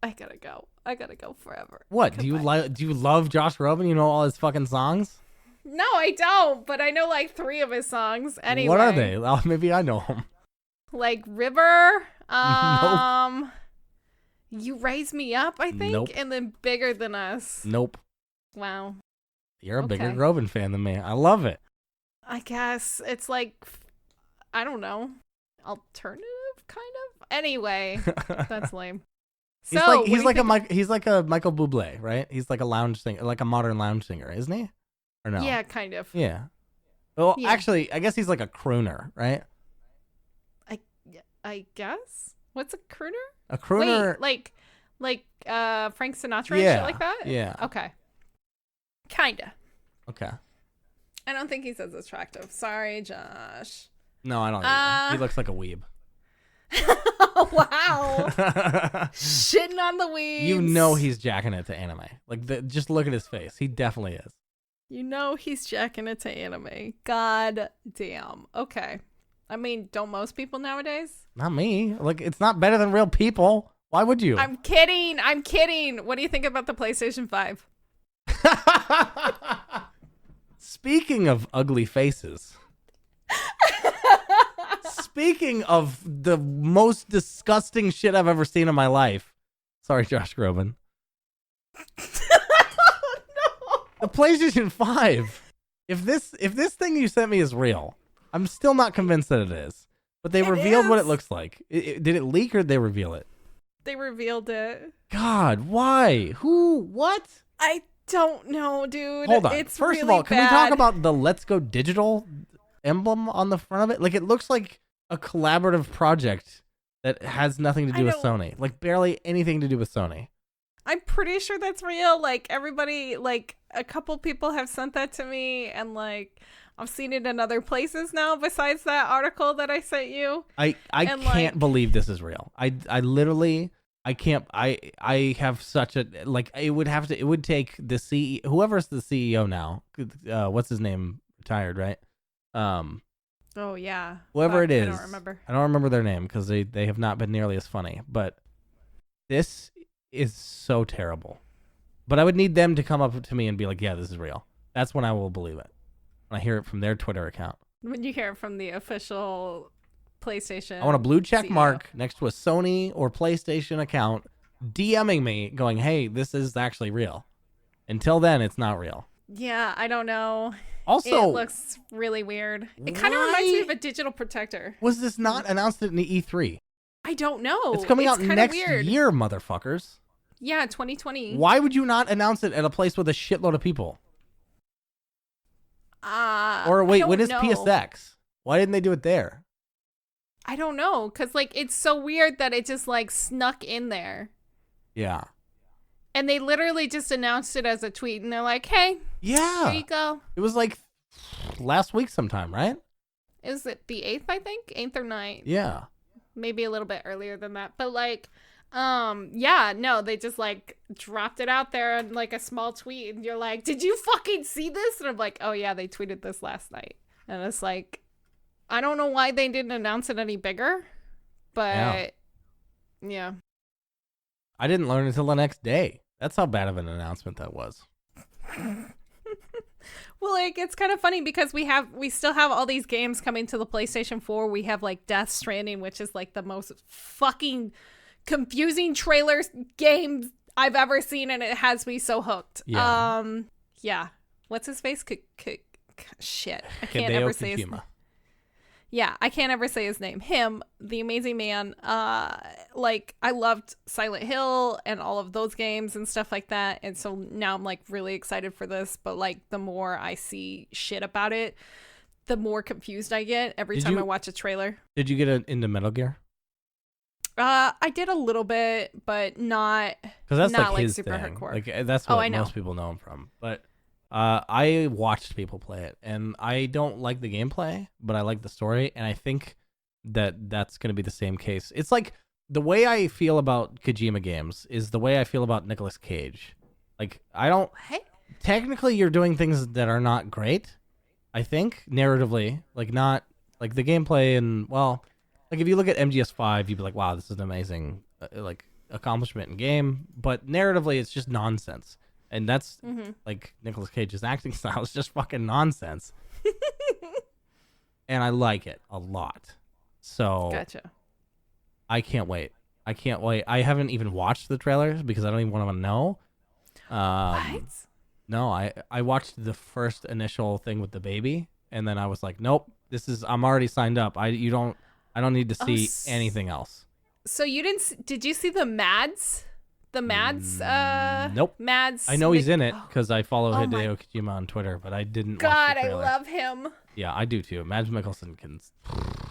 I gotta go forever. What? Do you love Josh Groban? You know all his fucking songs? No, I don't, but I know like 3 of his songs anyway. What are they? Oh, maybe I know them. Like River, Nope. You Raise Me Up, I think, Nope. and then Bigger Than Us. Nope. Wow. You're a bigger Groban fan than me. I love it. I guess it's like, I don't know, alternative kind of. Anyway, that's lame. He's like a Michael Bublé, right? He's like a lounge singer, like a modern lounge singer, isn't he? Or no? Yeah, kind of. Yeah. Well, Yeah. actually, I guess he's like a crooner, right? I guess. What's a crooner? A crooner. Wait, like Frank Sinatra and Yeah, shit like that? yeah. Okay. Kinda. Okay. I don't think he's as attractive. Sorry, Josh. No, I don't. Either. He looks like a weeb. Wow. Shitting on the weebs. You know he's jacking it to anime. Like, just look at his face. He definitely is. You know he's jacking it to anime. God damn. Okay. I mean, don't most people nowadays? Not me. Like, it's not better than real people. Why would you? I'm kidding. What do you think about the PlayStation 5? Speaking of ugly faces. Speaking of the most disgusting shit I've ever seen in my life. Sorry, Josh Groban. No. The PlayStation 5. If this thing you sent me is real, I'm still not convinced that it is. But they revealed what it looks like. Did it leak or did they reveal it? They revealed it. God, why? Who? What? I don't know, dude. Hold on. It's First really of all, can we bad. talk about the Let's Go Digital emblem on the front of it? Like, it looks like a collaborative project that has nothing to do with Sony. Like, barely anything to do with Sony. I'm pretty sure that's real. Like, everybody, like, a couple people have sent that to me, and, like, I've seen it in other places now besides that article that I sent you. I can't believe this is real. I literally... I can't. I have such a like. It would take the CEO, whoever's the CEO now. What's his name? Retired, right? Oh yeah. Whoever it is. I don't remember. I don't remember their name because they have not been nearly as funny. But this is so terrible. But I would need them to come up to me and be like, "Yeah, this is real." That's when I will believe it. When I hear it from their Twitter account. When you hear it from the official PlayStation. I want a blue check CEO. mark next to a Sony or PlayStation account DMing me going, hey, this is actually real. Until then, it's not real. Yeah, I don't know. Also, it looks really weird. It kind of reminds me of a digital protector. Was this not announced at the E3? I don't know. It's coming out next weird. year, motherfuckers. Yeah, 2020. Why would you not announce it at a place with a shitload of people? Or wait, when is PSX? Why didn't they do it there? I don't know, because like it's so weird that it just like snuck in there. Yeah. And they literally just announced it as a tweet, and they're like, "Hey, yeah, here you go." It was like last week sometime, right? Is it the 8th? I think 8th or 9th. Yeah. Maybe a little bit earlier than that, but like, yeah, no, they just like dropped it out there in like a small tweet, and you're like, "Did you fucking see this?" And I'm like, "Oh yeah, they tweeted this last night," and it's like. I don't know why they didn't announce it any bigger, but yeah. I didn't learn until the next day. That's how bad of an announcement that was. Well, like it's kind of funny because we still have all these games coming to the PlayStation 4. We have like Death Stranding, which is like the most fucking confusing trailer game I've ever seen, and it has me so hooked. Yeah. Yeah. What's his face? Shit. I Hideo can't ever say his Kojima. name. Yeah, I can't ever say his name. Him, the amazing man. Like I loved Silent Hill and all of those games and stuff like that. And so now I'm like really excited for this. But like the more I see shit about it, the more confused I get every time I watch a trailer. Did you get into Metal Gear? I did a little bit, but not because that's not like his super thing. hardcore. Like that's what most people know him from. But I watched people play it, and I don't like the gameplay, but I like the story, and I think that's going to be the same case. It's like the way I feel about Kojima games is the way I feel about Nicolas Cage. Like I don't. Technically, you're doing things that are not great. I think narratively, like not like the gameplay, and well, like if you look at MGS5, you'd be like, wow, this is an amazing like accomplishment in game, but narratively, it's just nonsense. And that's like Nicolas Cage's acting style is just fucking nonsense. And I like it a lot. So gotcha. I can't wait. I haven't even watched the trailers because I don't even want to know. What? No, I watched the first initial thing with the baby, and then I was like, nope, I'm already signed up. I don't need to see anything else. So you did you see the Mads? The Mads? Nope. Mads. I know he's in it because I follow Hideo Kojima on Twitter, but I didn't watch the trailer. I love him. Yeah, I do too. Mads Mikkelsen can...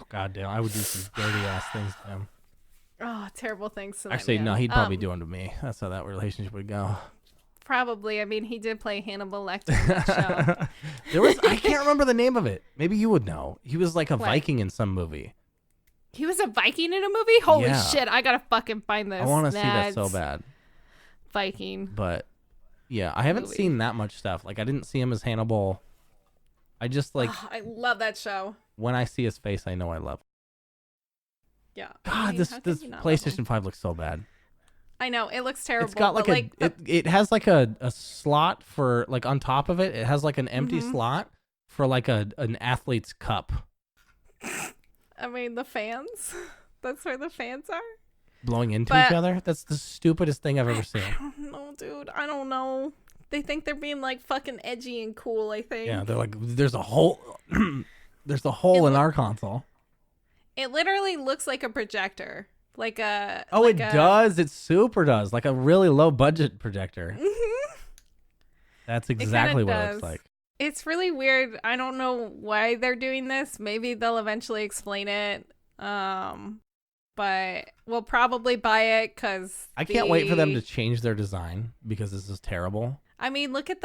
Goddamn, I would do some dirty-ass things to him. Oh, terrible things to that Actually, man. no, he'd probably do them to me. That's how that relationship would go. Probably. I mean, he did play Hannibal Lecter in that show. I can't remember the name of it. Maybe you would know. He was like a Viking in some movie. He was a Viking in a movie? Holy shit, I gotta fucking find this. I want to see that so bad. Viking. But yeah, I haven't seen that much stuff. Like I didn't see him as Hannibal. I just like I love that show. When I see his face, I know I love him. Yeah. God, this PlayStation 5 looks so bad. I know, it looks terrible. It's got like it has like a slot for like on top of it. It has like an empty slot for like an athlete's cup. I mean, the fans. That's where the fans are. Blowing into each other? That's the stupidest thing I've ever seen. I don't know, dude. I don't know. They think they're being like fucking edgy and cool, I think. Yeah, they're like, there's a hole there's a hole in our console. It literally looks like a projector. Like a does. It super does. Like a really low budget projector. That's exactly what it looks like. It's really weird. I don't know why they're doing this. Maybe they'll eventually explain it. But we'll probably buy it because I can't wait for them to change their design because this is terrible. I mean, look at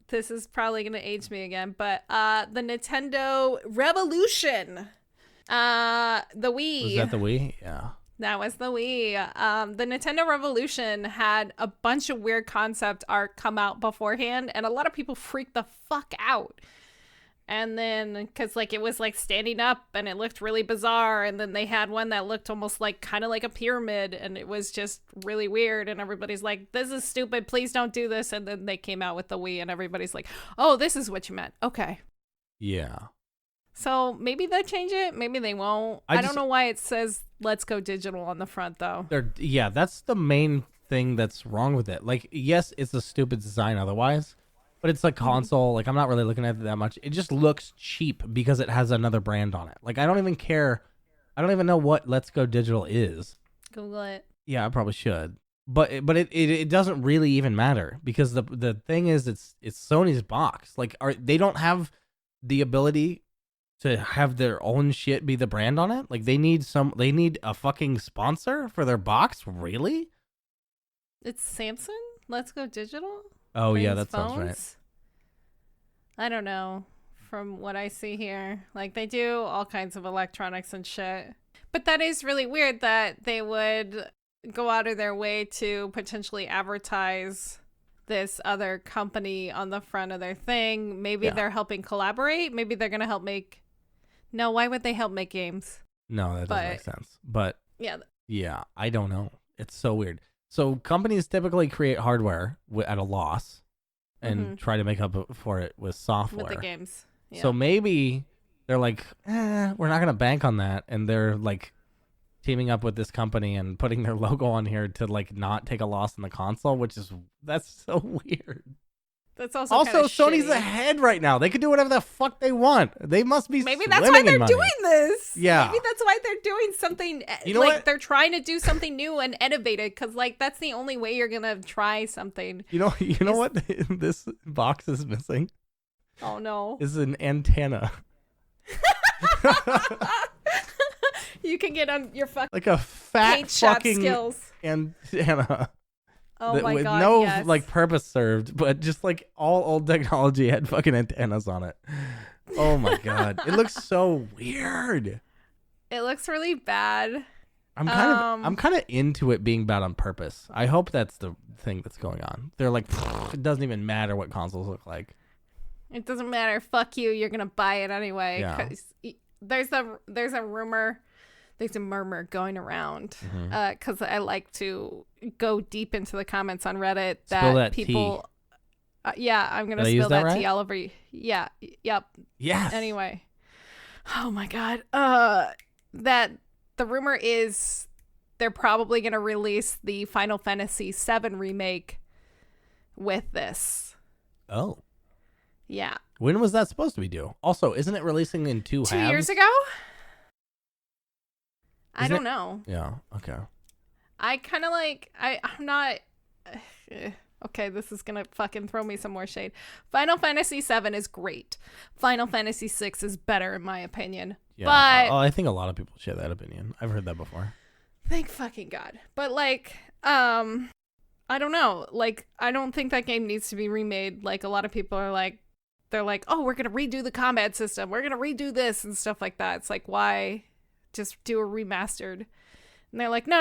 this is probably going to age me again, but the Nintendo Revolution. The Wii. Was that the Wii? Yeah. That was the Wii. The Nintendo Revolution had a bunch of weird concept art come out beforehand, and a lot of people freaked the fuck out. And then, because like it was like standing up and it looked really bizarre, and then they had one that looked almost like kind of like a pyramid, and it was just really weird, and everybody's like, this is stupid, please don't do this. And then they came out with the Wii, and everybody's like, oh, this is what you meant. Okay. Yeah. So maybe they'll change it, maybe they won't. I don't know why it says let's go digital on the front though. That's the main thing that's wrong with it. Like, yes, it's a stupid design otherwise, But it's a console. Like, I'm not really looking at it that much. It just looks cheap because it has another brand on it. Like, I don't even care. I don't even know what Let's Go Digital is. Google it. Yeah, I probably should. But it doesn't really even matter because the thing is it's Sony's box. Like, they don't have the ability to have their own shit be the brand on it? Like, they need a fucking sponsor for their box? Really? It's Samsung? Let's Go Digital? Oh, yeah, Brings that sounds right. I don't know. From what I see here, like, they do all kinds of electronics and shit. But that is really weird that they would go out of their way to potentially advertise this other company on the front of their thing. Maybe they're helping collaborate. Maybe they're going to help make... No, why would they help make games? No, that doesn't make sense. But yeah, I don't know. It's so weird. So companies typically create hardware at a loss and try to make up for it with software. With the games. Yeah. So maybe they're like, we're not going to bank on that. And they're like teaming up with this company and putting their logo on here to like not take a loss in the console, that's so weird. That's also Sony's ahead right now. They could do whatever the fuck they want. They must be. Maybe that's why they're doing this. Yeah. Maybe that's why they're doing something. You know what? They're trying to do something new and innovative because, like, that's the only way you're gonna try something. You know what this box is missing? Oh no! Is an antenna. You can get on your fucking like a fat fucking skills. Antenna. Oh my with god! No like purpose served, but just like all old technology had fucking antennas on it. Oh my god, it looks so weird. It looks really bad. I'm kind of into it being bad on purpose. I hope that's the thing that's going on. They're like, it doesn't even matter what consoles look like. It doesn't matter. Fuck you. You're gonna buy it anyway. Yeah. There's a rumor. There's a murmur going around because I like to go deep into the comments on Reddit that people. Yeah, I'm gonna spill that tea all over you. Yeah. Yep. Yes. Anyway. Oh my god. That the rumor is they're probably gonna release the Final Fantasy VII remake with this. Oh. Yeah. When was that supposed to be due? Also, isn't it releasing in 2 halves? 2 years ago? I don't know. Yeah, okay. I kind of like, I'm not, okay, this is going to fucking throw me some more shade. Final Fantasy VII is great. Final Fantasy VI is better in my opinion. Yeah, but I think a lot of people share that opinion. I've heard that before. Thank fucking God. But like, I don't know. Like, I don't think that game needs to be remade. Like, a lot of people are like, they're like, oh, we're going to redo the combat system. We're going to redo this and stuff like that. It's like, why just do a remastered? And they're like, no.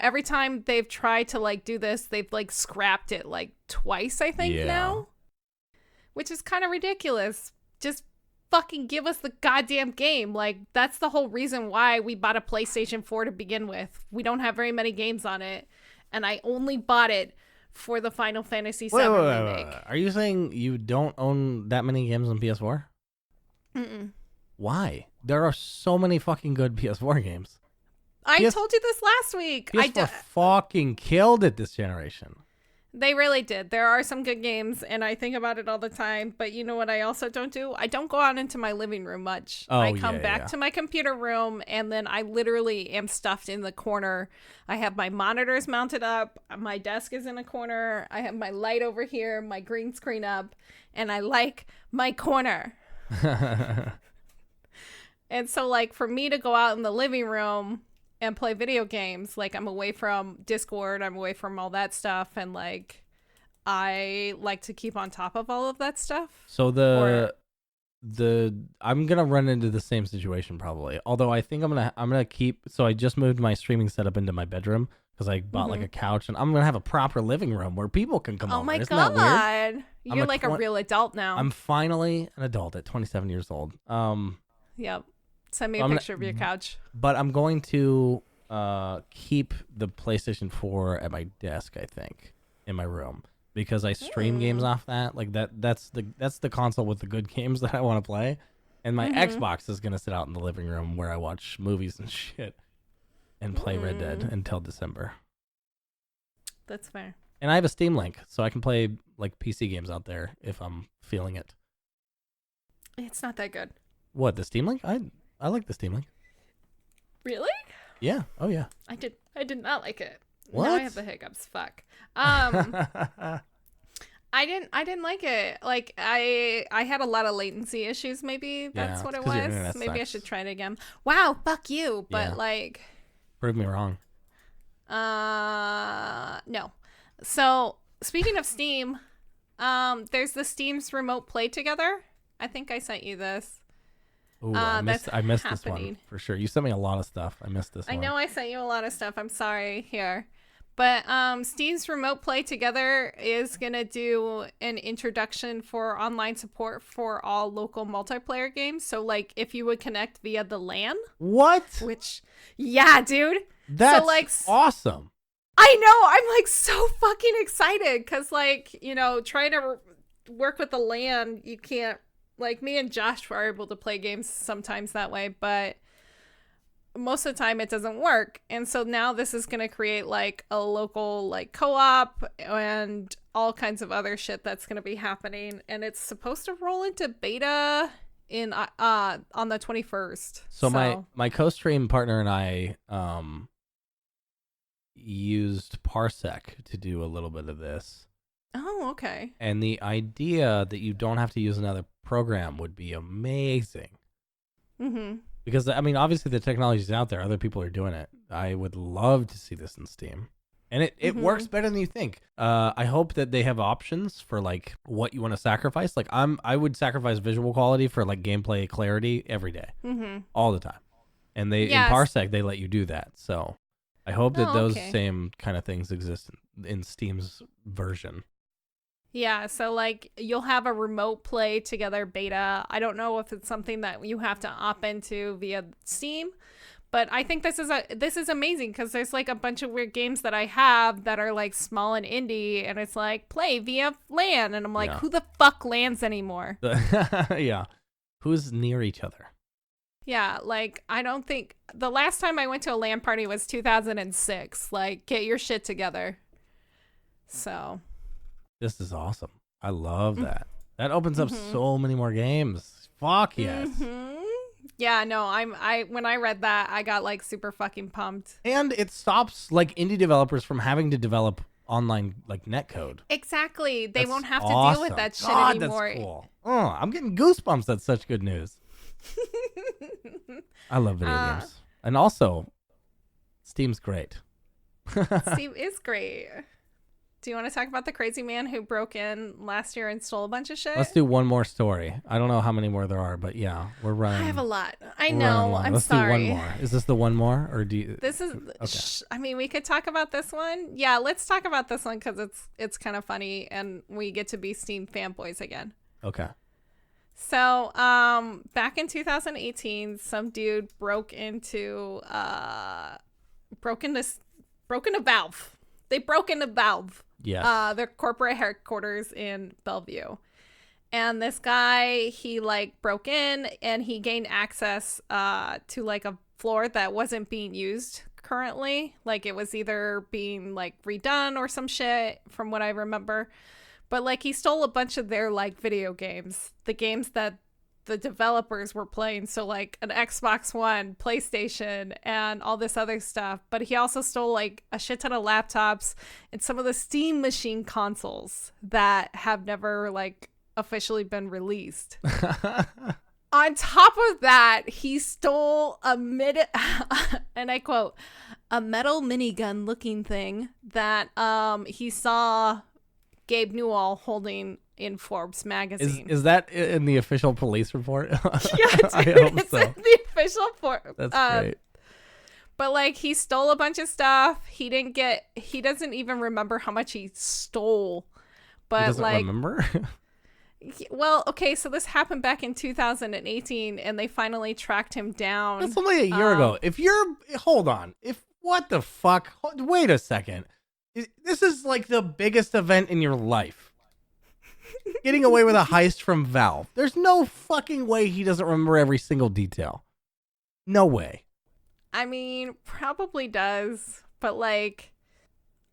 Every time they've tried to like do this, they've like scrapped it like twice, I think now. Which is kind of ridiculous. Just fucking give us the goddamn game. Like, that's the whole reason why we bought a PlayStation 4 to begin with. We don't have very many games on it. And I only bought it for the Final Fantasy VII remake. Wait. Are you saying you don't own that many games on PS4? Mm-mm. Why? There are so many fucking good PS4 games. I told you this last week. PS4 fucking killed it this generation. They really did. There are some good games, and I think about it all the time. But you know what I also don't do? I don't go out into my living room much. I come back to my computer room, and then I literally am stuffed in the corner. I have my monitors mounted up. My desk is in a corner. I have my light over here, my green screen up, and I like my corner. And so, like, for me to go out in the living room and play video games, like, I'm away from Discord, I'm away from all that stuff, and like I like to keep on top of all of that stuff. So I'm gonna run into the same situation probably. Although I think I'm gonna keep. So I just moved my streaming setup into my bedroom because I bought like a couch, and I'm gonna have a proper living room where people can come over. Oh my Isn't that weird? You're like a real adult now. I'm finally an adult at 27 years old. Yep. Send me a picture of your couch. But I'm going to keep the PlayStation 4 at my desk, I think, in my room, because I stream games off that. Like that's the console with the good games that I want to play. And my Xbox is going to sit out in the living room where I watch movies and shit and play Red Dead until December. That's fair. And I have a Steam Link, so I can play like PC games out there if I'm feeling it. It's not that good. What, the Steam Link? I like the Steam Link. Really? Yeah. Oh yeah. I did not like it. What? Now I have the hiccups. Fuck. I didn't like it. Like I had a lot of latency issues. Maybe that's what it was. Maybe I should try it again. Wow, fuck you. But like, prove me wrong. No. So speaking of Steam, there's the Steam's Remote Play Together. I think I sent you this. Ooh, I missed this one for sure. You sent me a lot of stuff. I missed this one. I know I sent you a lot of stuff. I'm sorry here. But Steam's Remote Play Together is going to do an introduction for online support for all local multiplayer games. So, like, if you would connect via the LAN. What? Which, yeah, dude. That's so, like, awesome. I know. I'm, like, so fucking excited. Because, like, you know, trying to work with the LAN, you can't. Like, me and Josh are able to play games sometimes that way. But most of the time it doesn't work. And so now this is going to create like a local like co-op and all kinds of other shit that's going to be happening, and it's supposed to roll into beta in on the 21st. So my co-stream partner and I used Parsec to do a little bit of this. Oh, okay. And the idea that you don't have to use another program would be amazing. Mm-hmm. Because, I mean, obviously the technology is out there. Other people are doing it. I would love to see this in Steam. And it works better than you think. I hope that they have options for, like, what you want to sacrifice. Like, I would sacrifice visual quality for, like, gameplay clarity every day. Mm-hmm. All the time. And in Parsec, they let you do that. So I hope that those same kind of things exist in Steam's version. Yeah, so like you'll have a remote play together beta. I don't know if it's something that you have to opt into via Steam, but I think this is amazing because there's like a bunch of weird games that I have that are like small and indie, and it's like play via LAN, and I'm like, who the fuck LANs anymore? Yeah, who's near each other? Yeah, like I don't think the last time I went to a LAN party was 2006. Like, get your shit together. So. This is awesome. I love that. That opens up so many more games. Fuck yes. Mm-hmm. Yeah, no, when I read that, I got like super fucking pumped. And it stops like indie developers from having to develop online like netcode. Exactly. They won't have to deal with that shit anymore. That's cool. Oh, I'm getting goosebumps. That's such good news. I love video games. And also, Steam's great. Steam is great. Do you want to talk about the crazy man who broke in last year and stole a bunch of shit? Let's do one more story. I don't know how many more there are, but yeah, we're running. I have a lot. I know. I'm sorry. Let's do one more. Is this the one more, or do you? This is. Okay. I mean, we could talk about this one. Yeah, let's talk about this one because it's kind of funny, and we get to be Steam fanboys again. Okay. So, back in 2018, some dude broke into Valve. They broke into Valve. Yes. Their corporate headquarters in Bellevue. And this guy, he like broke in and he gained access to like a floor that wasn't being used currently. Like it was either being like redone or some shit from what I remember. But like he stole a bunch of their like video games, the games that the developers were playing. So like an Xbox One, PlayStation, and all this other stuff. But he also stole like a shit ton of laptops and some of the Steam Machine consoles that have never like officially been released. On top of that, he stole and I quote, a metal minigun looking thing that he saw Gabe Newell holding in Forbes magazine. Is that in the official police report? Yeah, dude, I hope it's so. in the official Forbes. That's great. But like he stole a bunch of stuff. He doesn't even remember how much he stole. But he doesn't like remember? Well, okay, so this happened back in 2018 and they finally tracked him down. That's only a year ago. Hold on. What the fuck? Wait a second. This is like the biggest event in your life. Getting away with a heist from Valve. There's no fucking way he doesn't remember every single detail. No way. I mean, probably does, but like,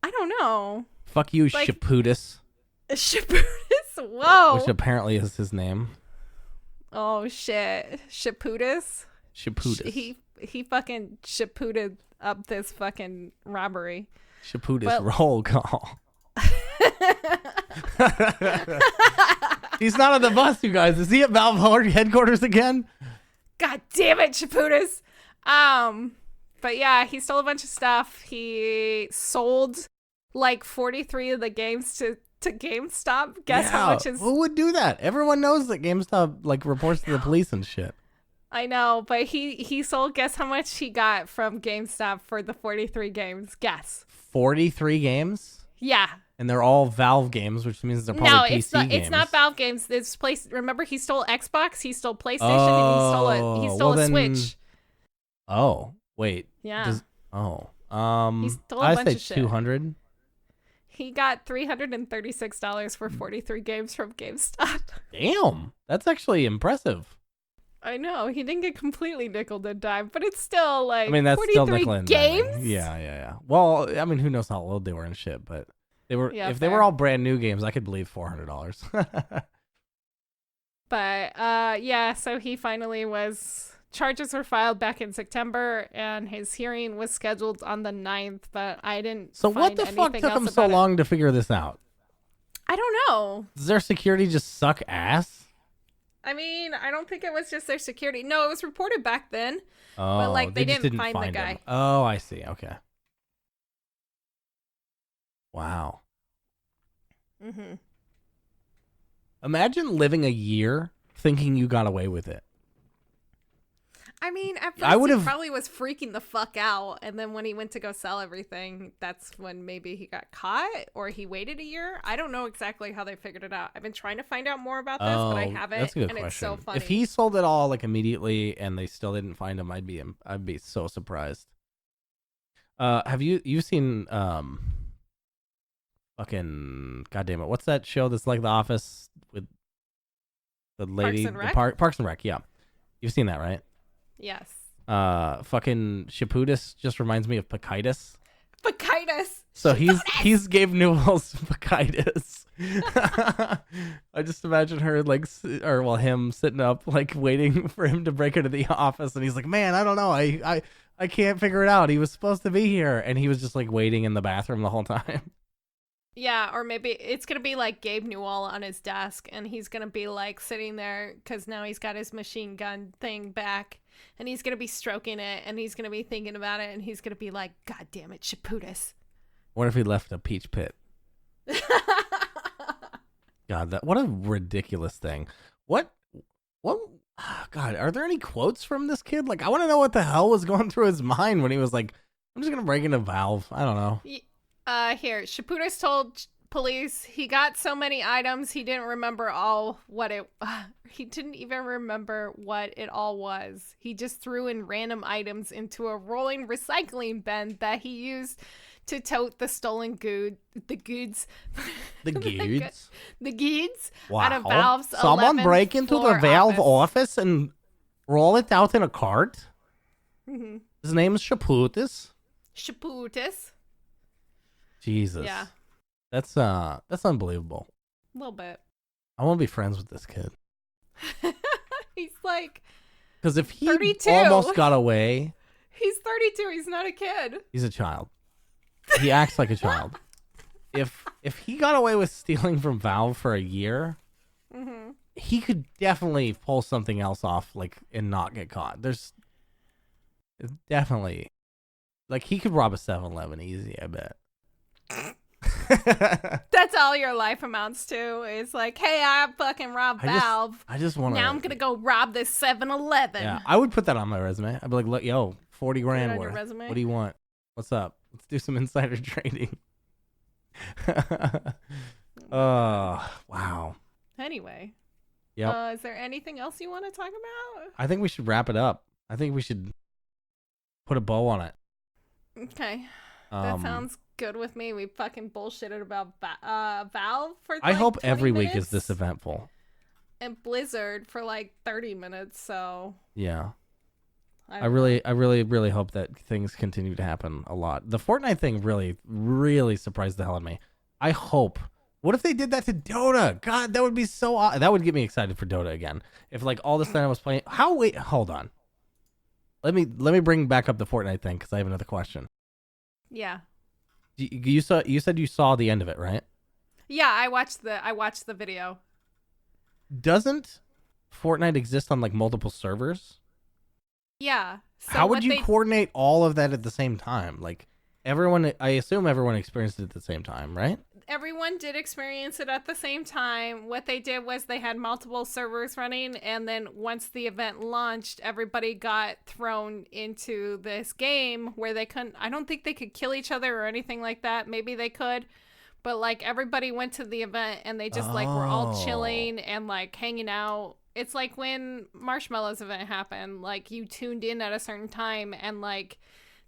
I don't know. Fuck you, Like- Shaputus. Shaputus? Whoa. Which apparently is his name. Oh shit. Shaputus? Shaputus. He fucking shaputed up this fucking robbery. Shaputus Well- roll call. He's not on the bus, you guys. Is he at Valve headquarters again? God damn it, Shaputus. But yeah, he stole a bunch of stuff. He sold like 43 of the games to GameStop. Guess how much is... Who would do that? Everyone knows that GameStop like reports to the police and shit. I know, but he sold, guess how much he got from GameStop for the 43 games? Guess. 43 games? Yeah. And they're all Valve games, which means they're probably PC games. It's not Valve games. It's Remember, he stole Xbox, he stole PlayStation, and he stole a Switch. Oh, wait. Yeah. He stole a bunch of shit. 200. He got $336 for 43 games from GameStop. Damn, that's actually impressive. I know, he didn't get completely nickel and dime, but it's still like, I mean, that's still nickel 43 and games? diming. Yeah. Well, I mean, who knows how old they were and shit, but they were. Yeah, if they were all brand new games, I could believe $400. But yeah, so he finally charges were filed back in September, and his hearing was scheduled on the 9th, but I didn't So what the fuck took him so long to figure this out? I don't know. Does their security just suck ass? I mean, I don't think it was just their security. No, it was reported back then. Oh, but like they just didn't find the him. guy. Oh, I see. Okay. Wow. Mm-hmm. Imagine living a year thinking you got away with it. I mean, at I first he would've- probably was freaking the fuck out, and then when he went to go sell everything, that's when maybe he got caught, or he waited a year. I don't know exactly how they figured it out. I've been trying to find out more about this, but I haven't. That's a good and question. It's so funny. If he sold it all like immediately and they still didn't find him, I'd be so surprised. Have you seen fucking goddamn it? What's that show that's like The Office with the lady? Parks and Rec. Yeah, you've seen that, right? Yes. Fucking Shaputus just reminds me of Pacitus. Pacitus. So he's Gabe Newell's Pacitus. I just imagine her him sitting up like waiting for him to break into the office, and he's like, "Man, I don't know, I can't figure it out. He was supposed to be here," and he was just like waiting in the bathroom the whole time. Yeah, or maybe it's going to be like Gabe Newell on his desk, and he's going to be like sitting there because now he's got his machine gun thing back, and he's going to be stroking it, and he's going to be thinking about it, and he's going to be like, God damn it, Shaputus. What if he left a peach pit? God, what a ridiculous thing. What, God, are there any quotes from this kid? Like, I want to know what the hell was going through his mind when he was like, I'm just going to break into Valve. I don't know. Here, Shaputus told police he got so many items he didn't remember he didn't even remember what it all was. He just threw in random items into a rolling recycling bin that he used to tote the stolen goods wow. out of Valve's Someone 11th break into the floor Valve office and roll it out in a cart. Mm-hmm. His name is Shaputus. Jesus. Yeah. That's unbelievable. A little bit. I want to be friends with this kid. He's like, because if he 32. almost got away, he's 32. He's not a kid. he's a child. He acts like a child. If he got away with stealing from Valve for a year, Mm-hmm. he could definitely pull something else off, like, and not get caught. There's definitely, like, he could rob a 7-Eleven easy, I bet. That's all your life amounts to. Is like, hey, I fucking robbed Valve. I just want to. Now I'm gonna go rob this 7-Eleven. Yeah, I would put that on my resume. I'd be like, look, yo, 40 grand on worth. your resume? What do you want? What's up? Let's do some insider trading. Wow. Anyway. Yep. Is there anything else you want to talk about? I think we should wrap it up. I think we should put a bow on it. Okay. That sounds good with me. We fucking bullshitted about Valve for I hope 20 every week minutes, is this eventful. and Blizzard for like 30 minutes. So Yeah. I I really hope that things continue to happen a lot. The Fortnite thing really, really surprised the hell out of me. I hope. What if they did that to Dota? God, that would be so that would get me excited for Dota again. If like all this time I was playing. Wait, hold on. Let me bring back up the Fortnite thing because I have another question. Yeah. You said you saw the end of it, right? Yeah, I watched the video. Doesn't Fortnite exist on like multiple servers? Yeah. So how would you coordinate all of that at the same time? Like everyone, I assume everyone experienced it at the same time, right? Everyone did experience it at the same time. What they did was they had multiple servers running, and then once the event launched, everybody got thrown into this game where they couldn't, I don't think they could kill each other or anything like that. Maybe they could, but like everybody went to the event and they just like were all chilling and like hanging out. It's like when Marshmallow's event happened, like you tuned in at a certain time and like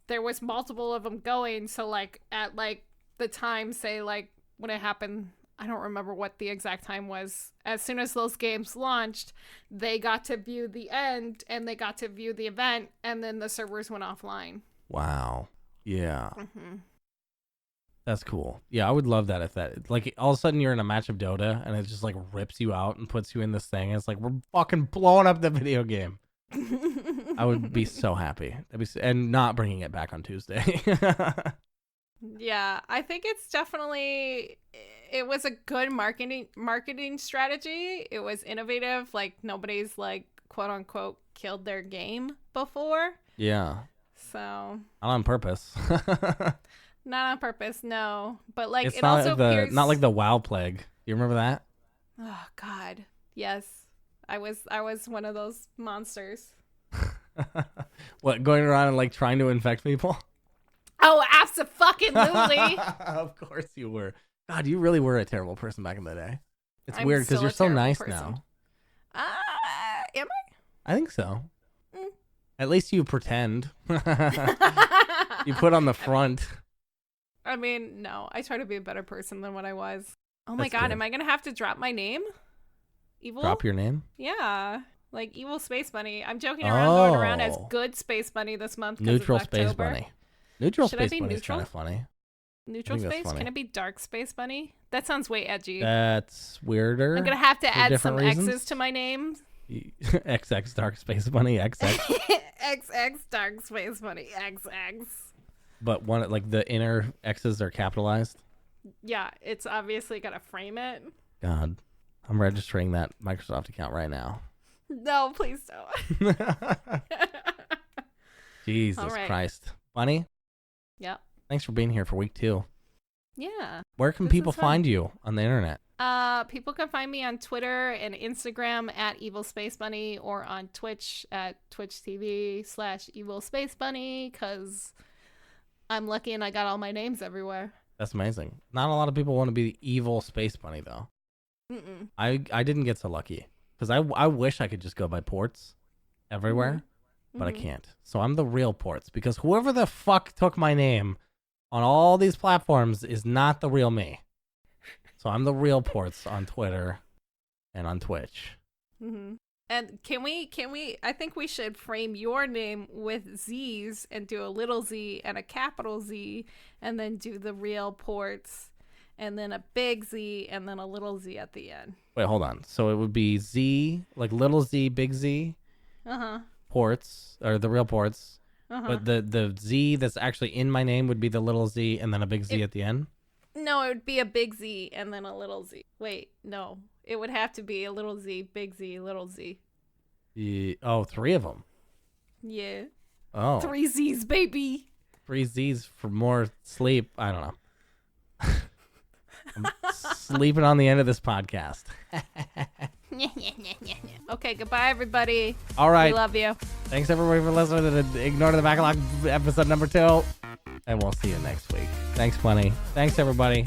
there was multiple of them going. So like at like the time, say like when it happened, I don't remember what the exact time was. As soon as those games launched, they got to view the end and they got to view the event, and then the servers went offline. Wow. Yeah. Mm-hmm. That's cool. Yeah, I would love that if that, like, all of a sudden you're in a match of Dota and it just like rips you out and puts you in this thing. And it's like, we're fucking blowing up the video game. I would be so happy. And not bringing it back on Tuesday. Yeah, I think it's definitely, it was a good marketing strategy. It was innovative. Like nobody's like quote unquote killed their game before. Yeah. So. Not on purpose. Not on purpose, no. But like it's it not also like the, appears... not like the WoW plague. You remember that? Oh God, yes. I was one of those monsters. What, going around and like trying to infect people? Oh, abso-fucking-lutely. Of course you were. God, you really were a terrible person back in the day. It's I'm weird because you're so nice person. now. Am I? I think so. At least you pretend. You put on the front. I mean, no. I try to be a better person than what I was. Oh my God, good. am I going to have to drop my name? Evil? Drop your name? Yeah. Like EvilSpaceBunny. I'm joking around going around as Good Space Bunny this month. Neutral it's Space October. Bunny. Neutral Should Space I be Bunny is neutral? kind of funny. Neutral Space? Can it be Dark Space Bunny? That sounds way edgy. That's weirder. I'm going to have to add some reasons. X's to my name. XX Dark Space Bunny, XX. XX Dark Space Bunny, XX. But one, like the inner X's are capitalized? Yeah, it's obviously got to frame it. God, I'm registering that Microsoft account right now. No, please don't. Jesus Christ. Bunny? Yeah. Thanks for being here for week 2. Yeah. Where can people find you on the internet? People can find me on Twitter and Instagram at EvilSpaceBunny, or on Twitch at twitch.tv/EvilSpaceBunny, because I'm lucky and I got all my names everywhere. That's amazing. Not a lot of people want to be the evil space bunny, though. Mm-mm. I didn't get so lucky, because I wish I could just go by portz everywhere, but I can't. So I'm the real portz, because whoever the fuck took my name on all these platforms is not the real me. So I'm the real portz on Twitter and on Twitch. Mm-hmm. And can we, I think we should frame your name with Z's and do a little Z and a capital Z, and then do the real portz, and then a big Z, and then a little Z at the end. Wait, hold on. So it would be Z, like little Z, big Z, portz, or the real portz. But the Z that's actually in my name would be the little Z and then a big Z at the end? No, it would be a big Z and then a little Z. Wait, no. It would have to be a little Z, big Z, little Z. Yeah. Oh, 3 of them. Yeah. Oh. 3 Z's, baby. 3 Z's for more sleep. I don't know. I'm sleeping on the end of this podcast. Okay, goodbye, everybody. All right. We love you. Thanks, everybody, for listening to the Ignore the Backlog episode number 2. And we'll see you next week. Thanks, Bunny. Thanks, everybody.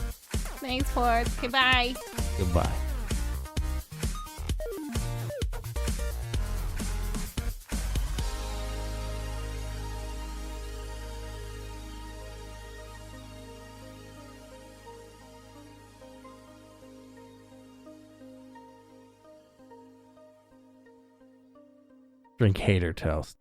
Thanks, Portz. Goodbye. Goodbye. Drink hater toast.